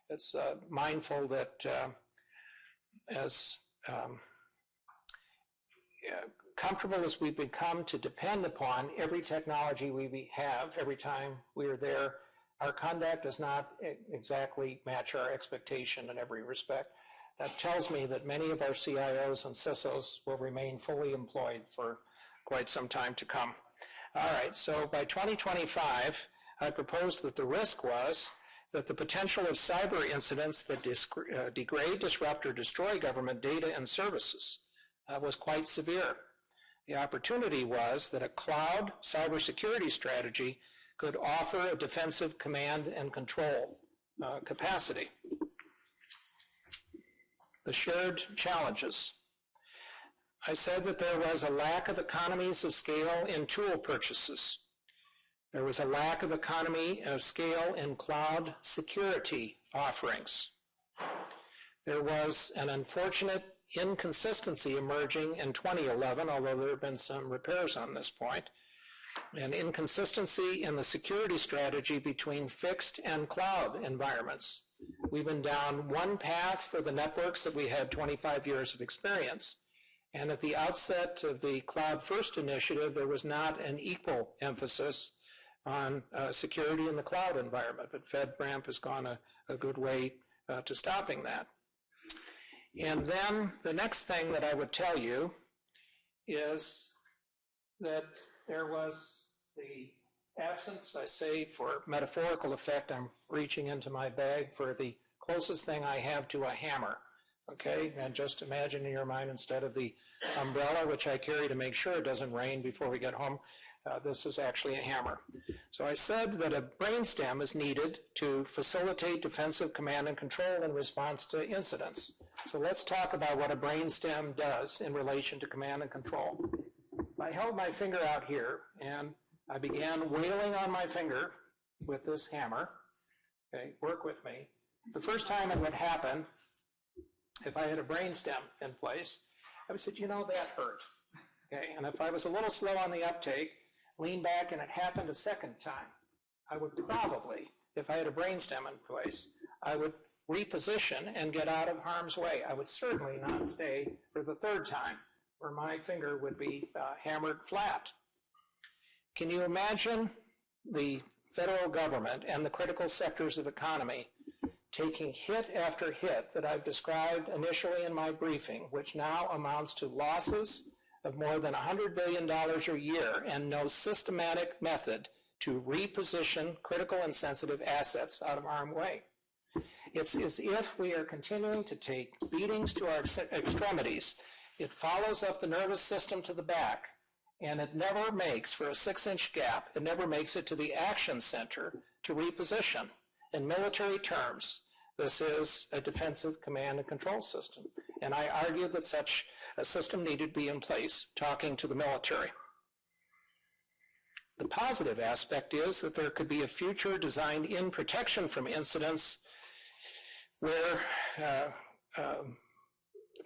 It's mindful that as comfortable as we've become to depend upon every technology we have every time we are there, our conduct does not exactly match our expectation in every respect. That tells me that many of our CIOs and CISOs will remain fully employed for quite some time to come. All right, so by 2025, I proposed that the risk was that the potential of cyber incidents that degrade, disrupt, or destroy government data and services was quite severe. The opportunity was that a cloud cybersecurity strategy could offer a defensive command and control capacity. The shared challenges. I said that there was a lack of economies of scale in tool purchases. There was a lack of economy of scale in cloud security offerings. There was an unfortunate inconsistency emerging in 2011, although there have been some repairs on this point, an inconsistency in the security strategy between fixed and cloud environments. We've been down one path for the networks that we had 25 years of experience. And at the outset of the Cloud First initiative, there was not an equal emphasis on security in the cloud environment, but FedRAMP has gone a good way to stopping that. And then the next thing that I would tell you is that there was the absence, I say for metaphorical effect, I'm reaching into my bag for the closest thing I have to a hammer, okay? And just imagine in your mind, instead of the umbrella, which I carry to make sure it doesn't rain before we get home, this is actually a hammer. So I said that a brainstem is needed to facilitate defensive command and control in response to incidents. So let's talk about what a brainstem does in relation to command and control. I held my finger out here and I began wailing on my finger with this hammer. Okay, work with me. The first time it would happen, if I had a brainstem in place, I would say, you know, that hurt. Okay, and if I was a little slow on the uptake, lean back and it happened a second time, I would probably, if I had a brainstem in place, I would reposition and get out of harm's way. I would certainly not stay for the third time, where my finger would be hammered flat. Can you imagine the federal government and the critical sectors of economy taking hit after hit that I've described initially in my briefing, which now amounts to losses of more than $100 billion a year and no systematic method to reposition critical and sensitive assets out of harm's way? It's as if we are continuing to take beatings to our extremities. It follows up the nervous system to the back, and it never makes, for a 6-inch gap, it never makes it to the action center to reposition. In military terms, this is a defensive command and control system. And I argue that such a system needed to be in place, talking to the military. The positive aspect is that there could be a future designed in protection from incidents where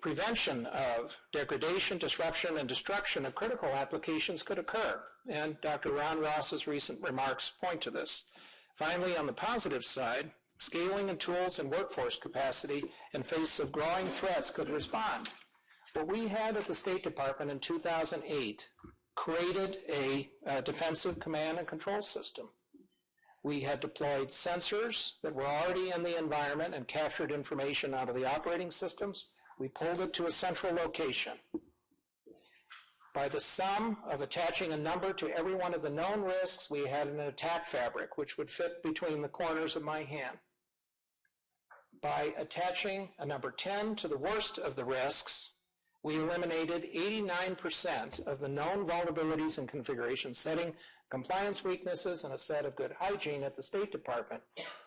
prevention of degradation, disruption, and destruction of critical applications could occur. And Dr. Ron Ross's recent remarks point to this. Finally, on the positive side, scaling in tools and workforce capacity in face of growing threats could respond. What we had at the State Department in 2008 created a defensive command and control system. We had deployed sensors that were already in the environment and captured information out of the operating systems. We pulled it to a central location. By the sum of attaching a number to every one of the known risks, we had an attack fabric which would fit between the corners of my hand. By attaching a number 10 to the worst of the risks, we eliminated 89% of the known vulnerabilities and configuration setting, compliance weaknesses, and a set of good hygiene at the State Department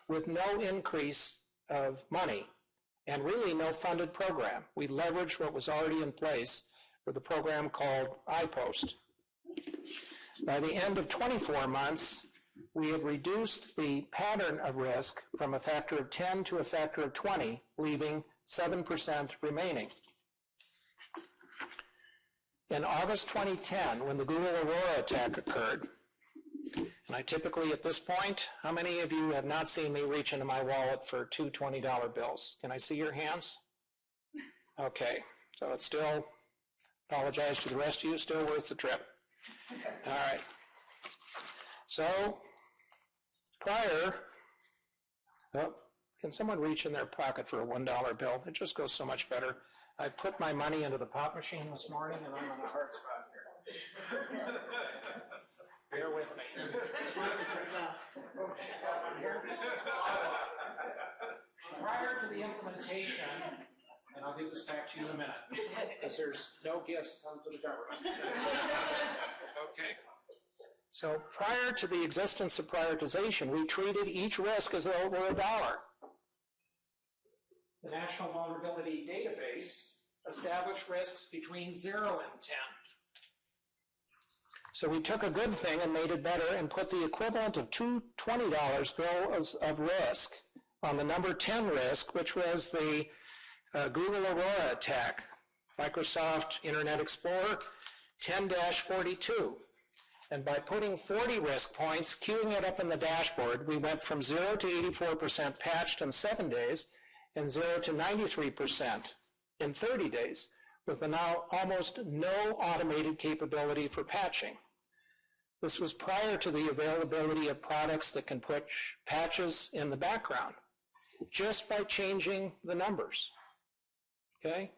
with no increase of money and really no funded program. We leveraged what was already in place with a program called iPost. By the end of 24 months, we had reduced the pattern of risk from a factor of 10 to a factor of 20, leaving 7% remaining. In August 2010, when the Google Aurora attack occurred, and I typically at this point, how many of you have not seen me reach into my wallet for two $20 bills? Can I see your hands? Okay, so it's still, apologize to the rest of you, still worth the trip. All right. So prior, oh, can someone reach in their pocket for a $1 bill? It just goes so much better. I put my money into the pop machine this morning and I'm in a hard spot here. Bear with me. Prior to the implementation, and I'll give this back to you in a minute, because there's no gifts come to the government. Okay. So prior to the existence of prioritization, we treated each risk as though it were $1. The National Vulnerability Database establish risks between 0 and 10. So we took a good thing and made it better and put the equivalent of two $20 bills of risk on the number 10 risk, which was the Google Aurora attack, Microsoft Internet Explorer 10-42. And by putting 40 risk points, queuing it up in the dashboard, we went from 0 to 84% patched in 7 days and 0 to 93% in 30 days, with now almost no automated capability for patching. This was prior to the availability of products that can put patches in the background, just by changing the numbers, okay?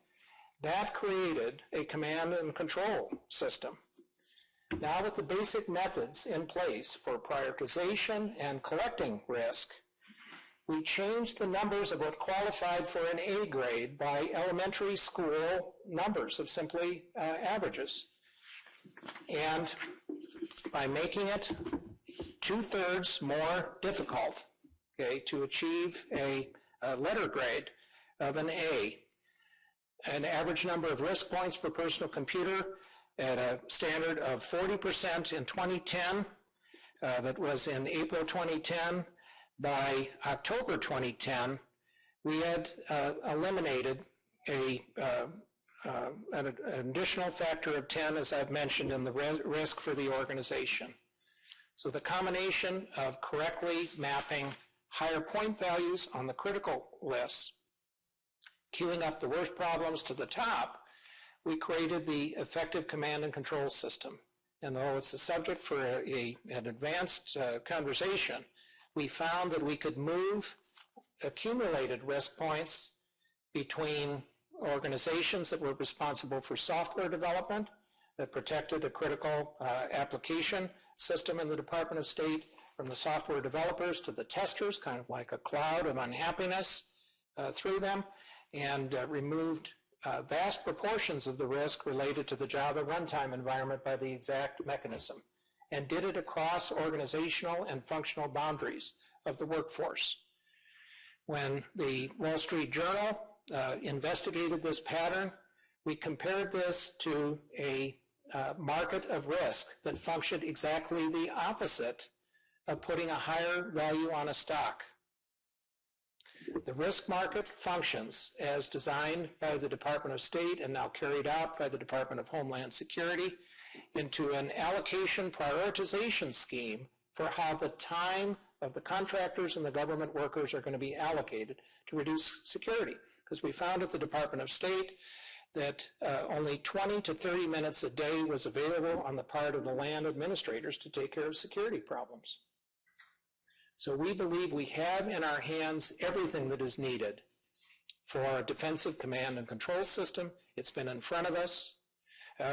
That created a command and control system. Now with the basic methods in place for prioritization and collecting risk, we changed the numbers of what qualified for an A grade by elementary school numbers of simply averages. And by making it 2/3 more difficult, okay, to achieve a letter grade of an A, an average number of risk points per personal computer at a standard of 40% in 2010, that was in April 2010. By October 2010, we had eliminated an additional factor of 10, as I've mentioned, in the risk for the organization. So the combination of correctly mapping higher point values on the critical lists, queuing up the worst problems to the top, we created the effective command and control system. And though it's the subject for an advanced conversation, we found that we could move accumulated risk points between organizations that were responsible for software development that protected a critical application system in the Department of State, from the software developers to the testers, kind of like a cloud of unhappiness through them, and removed vast proportions of the risk related to the Java runtime environment by the exact mechanism, and did it across organizational and functional boundaries of the workforce. When the Wall Street Journal investigated this pattern, we compared this to a market of risk that functioned exactly the opposite of putting a higher value on a stock. The risk market functions as designed by the Department of State and now carried out by the Department of Homeland Security into an allocation prioritization scheme for how the time of the contractors and the government workers are going to be allocated to reduce security. Because we found at the Department of State that only 20 to 30 minutes a day was available on the part of the land administrators to take care of security problems. So we believe we have in our hands everything that is needed for a defensive command and control system. It's been in front of us.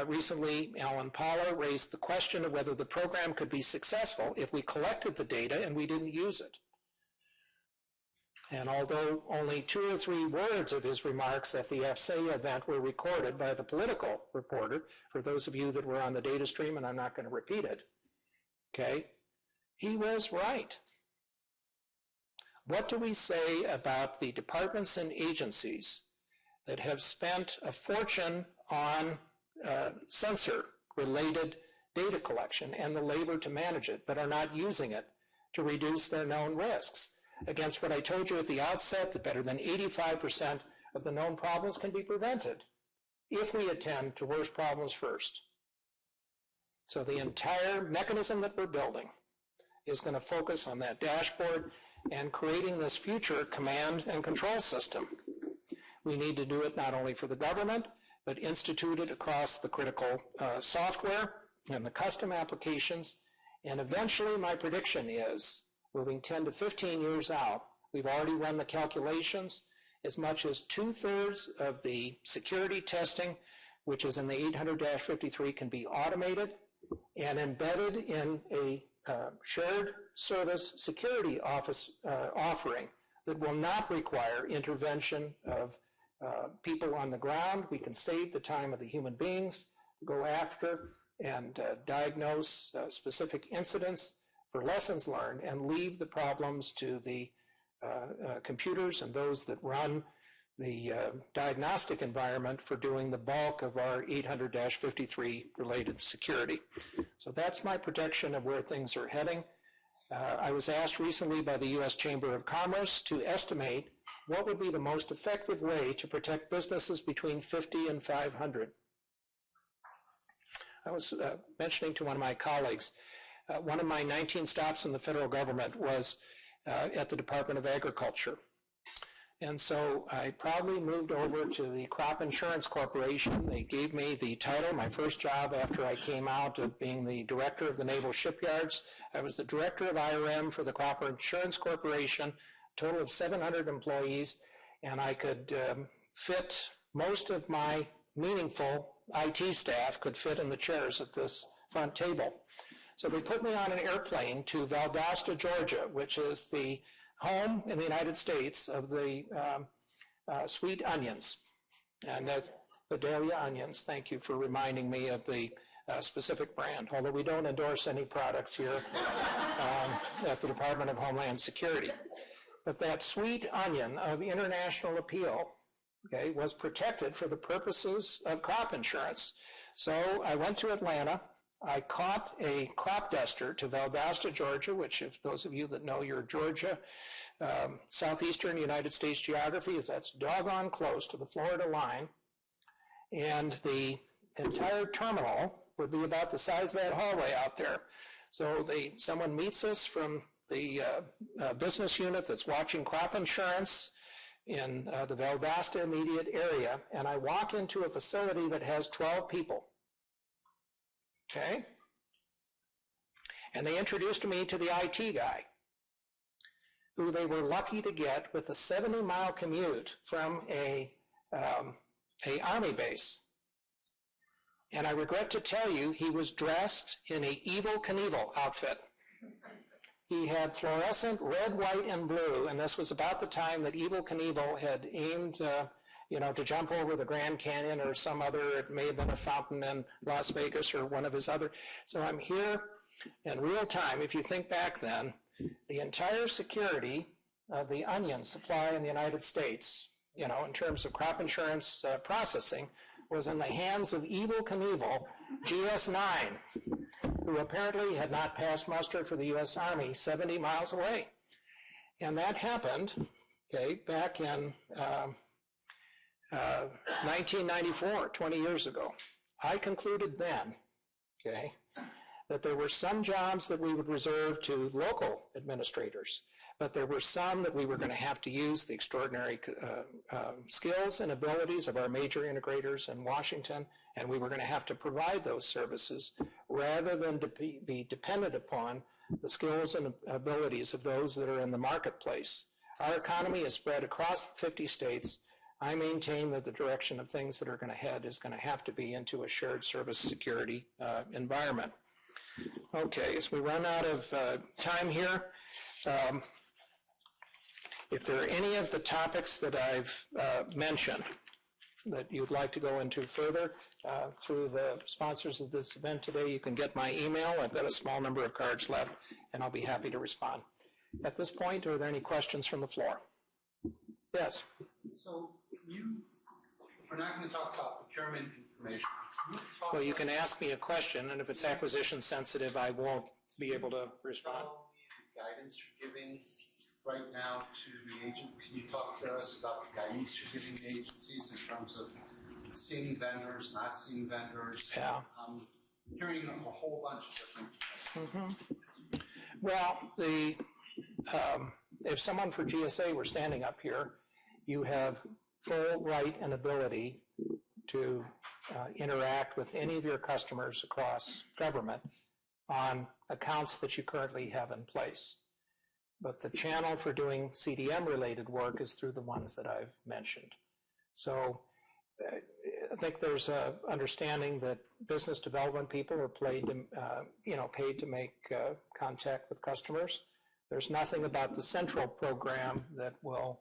Recently, Alan Paller raised the question of whether the program could be successful if we collected the data and we didn't use it. And although only 2 or 3 words of his remarks at the FSA event were recorded by the political reporter, for those of you that were on the data stream, and I'm not going to repeat it, okay, he was right. What do we say about the departments and agencies that have spent a fortune on sensor-related data collection and the labor to manage it, but are not using it to reduce their known risks against what I told you at the outset, that better than 85% of the known problems can be prevented if we attend to worst problems first? So the entire mechanism that we're building is going to focus on that dashboard and creating this future command and control system. We need to do it not only for the government, but institute it across the critical software and the custom applications. And eventually, my prediction is, moving 10 to 15 years out, we've already run the calculations, as much as 2/3 of the security testing, which is in the 800-53, can be automated and embedded in a shared service security office offering that will not require intervention of people on the ground. We can save the time of the human beings to go after and diagnose specific incidents for lessons learned, and leave the problems to the computers and those that run diagnostic environment for doing the bulk of our 800-53 related security. So that's my projection of where things are heading. I was asked recently by the U.S. Chamber of Commerce to estimate what would be the most effective way to protect businesses between 50 and 500. I was mentioning to one of my colleagues, one of my 19 stops in the federal government was at the Department of Agriculture. And so I proudly moved over to the Crop Insurance Corporation. They gave me the title, my first job after I came out of being the director of the Naval Shipyards. I was the director of IRM for the Crop Insurance Corporation, total of 700 employees, and I could fit most of my meaningful IT staff could fit in the chairs at this front table. So they put me on an airplane to Valdosta, Georgia, which is the home in the United States of the sweet onions and Vidalia onions. Thank you for reminding me of the specific brand, although we don't endorse any products here at the Department of Homeland Security. But that sweet onion of international appeal, okay, was protected for the purposes of crop insurance. So I went to Atlanta. I caught a crop duster to Valdosta, Georgia, which, if those of you that know your Georgia, southeastern United States geography, is that's doggone close to the Florida line. And the entire terminal would be about the size of that hallway out there. So someone meets us from the business unit that's watching crop insurance in the Valdosta immediate area, and I walk into a facility that has 12 people. Okay? And they introduced me to the IT guy, who they were lucky to get with a 70-mile commute from a Army base. And I regret to tell you, he was dressed in a Evel Knievel outfit. He had fluorescent red, white, and blue, and this was about the time that Evel Knievel had aimed to jump over the Grand Canyon or some other, it may have been a fountain in Las Vegas or one of his other. So I'm here in real time. If you think back then, the entire security of the onion supply in the United States, in terms of crop insurance processing, was in the hands of Evel Knievel, GS-9, who apparently had not passed muster for the U.S. Army 70 miles away. And that happened, okay, back in 1994, 20 years ago. I concluded then, okay, that there were some jobs that we would reserve to local administrators, but there were some that we were going to have to use the extraordinary skills and abilities of our major integrators in Washington, and we were going to have to provide those services rather than to be dependent upon the skills and abilities of those that are in the marketplace. Our economy is spread across 50 states. I maintain that the direction of things that are going to head is going to have to be into a shared service security environment. Okay, as we run out of time here, if there are any of the topics that I've mentioned that you'd like to go into further through the sponsors of this event today, you can get my email. I've got a small number of cards left, and I'll be happy to respond. At this point, are there any questions from the floor? Yes? So we're not going to talk about procurement information. Well, you can ask me a question, and if it's acquisition sensitive, I won't be able to respond. The guidance you're giving right now to the agent, can you talk to us about the guidance you're giving the agencies in terms of seeing vendors, not seeing vendors? Yeah. I'm hearing a whole bunch of different things. Well, if someone for GSA were standing up here, you have full right and ability to interact with any of your customers across government on accounts that you currently have in place. But the channel for doing CDM-related work is through the ones that I've mentioned. So I think there's an understanding that business development people are paid to make contact with customers. There's nothing about the central program that will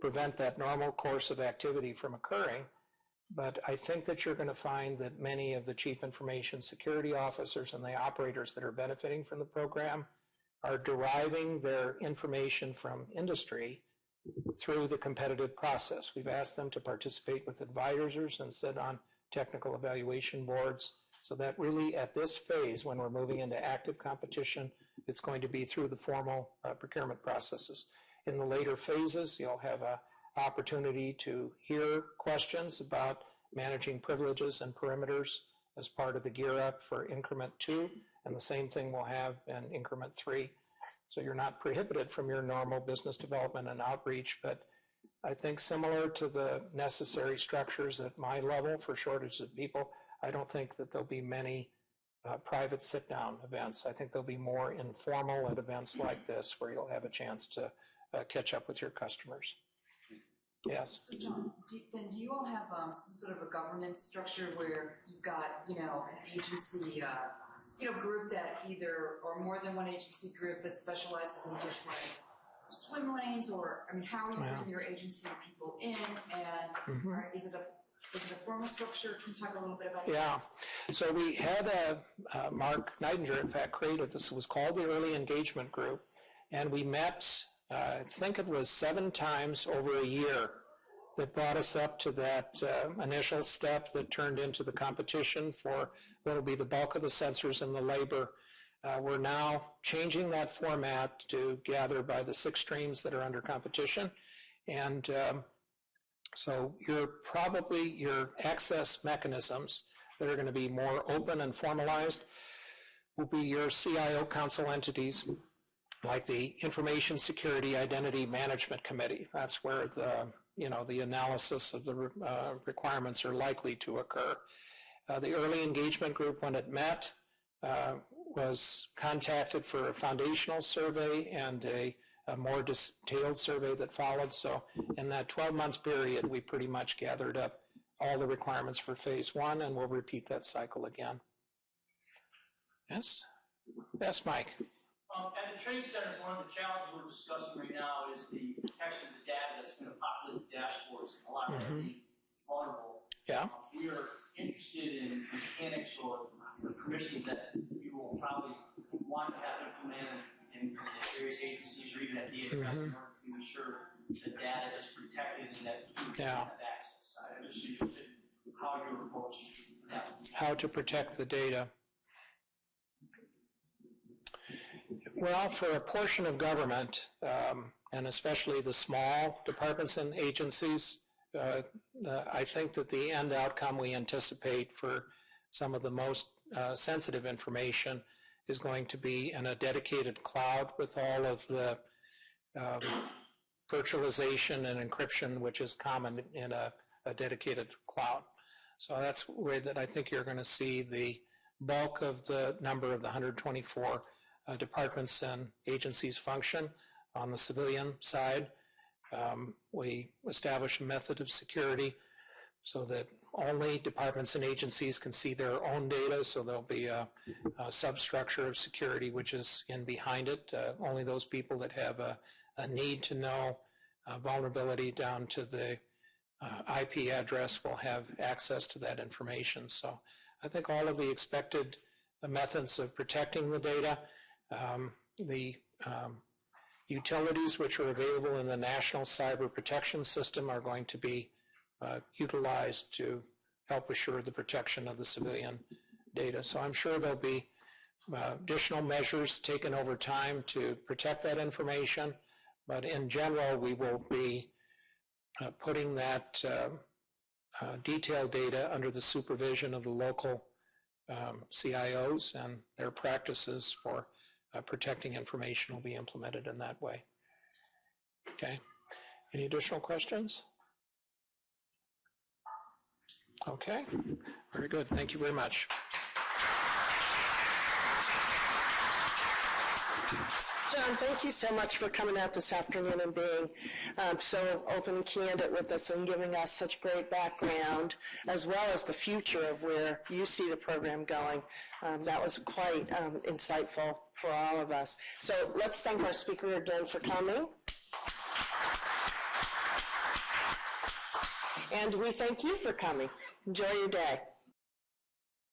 prevent that normal course of activity from occurring. But I think that you're going to find that many of the chief information security officers and the operators that are benefiting from the program are deriving their information from industry through the competitive process. We've asked them to participate with advisors and sit on technical evaluation boards, so that really at this phase, when we're moving into active competition, it's going to be through the formal procurement processes. In the later phases, you'll have an opportunity to hear questions about managing privileges and perimeters as part of the gear up for increment 2, and the same thing we'll have in increment 3. So you're not prohibited from your normal business development and outreach, but I think similar to the necessary structures at my level for shortage of people, I don't think that there'll be many private sit-down events. I think there'll be more informal at events like this where you'll have a chance to catch up with your customers. Yes. So John, do you all have some sort of a governance structure where you've got, an agency, group that either, or more than one agency group that specializes in different swim lanes, or, how you bring your agency people in, and is it a formal structure? Can you talk a little bit about that? Yeah. So we had Mark Neidinger, in fact, created this. It was called the Early Engagement Group, and we met, I think it was 7 times over a year. That brought us up to that initial step that turned into the competition for what will be the bulk of the sensors and the labor. We're now changing that format to gather by the 6 streams that are under competition. And so your access mechanisms that are going to be more open and formalized will be your CIO council entities, like the Information Security Identity Management Committee. That's where the analysis of the requirements are likely to occur. The Early Engagement Group, when it met, was contacted for a foundational survey and a more detailed survey that followed. So in that 12-month period, we pretty much gathered up all the requirements for phase 1, and we'll repeat that cycle again. Yes? Yes, Mike. At the training centers, one of the challenges we're discussing right now is the protection of the data that's going to populate the dashboards and allow us to be vulnerable. Yeah. We are interested in mechanics or the permissions that you will probably want to have implemented in various agencies or even at DHS in order to ensure the data is protected and that you have access. I'm just interested in how you're approaching that. How to protect the data. Well, for a portion of government, and especially the small departments and agencies, I think that the end outcome we anticipate for some of the most sensitive information is going to be in a dedicated cloud with all of the virtualization and encryption, which is common in a dedicated cloud. So that's the way that I think you're going to see the bulk of the number of the 124 departments and agencies function. On the civilian side, we establish a method of security so that only departments and agencies can see their own data, so there'll be a substructure of security which is in behind it. Only those people that have a need to know vulnerability down to the IP address will have access to that information. So I think all of the expected methods of protecting the data, the utilities which are available in the National Cyber Protection System are going to be utilized to help assure the protection of the civilian data. So I'm sure there'll be additional measures taken over time to protect that information, but in general we will be putting that detailed data under the supervision of the local CIOs, and their practices for protecting information will be implemented in that way. Okay. Any additional questions? Okay. Very good. Thank you very much. John, thank you so much for coming out this afternoon and being so open and candid with us and giving us such great background, as well as the future of where you see the program going. That was quite insightful for all of us. So let's thank our speaker again for coming. And we thank you for coming. Enjoy your day.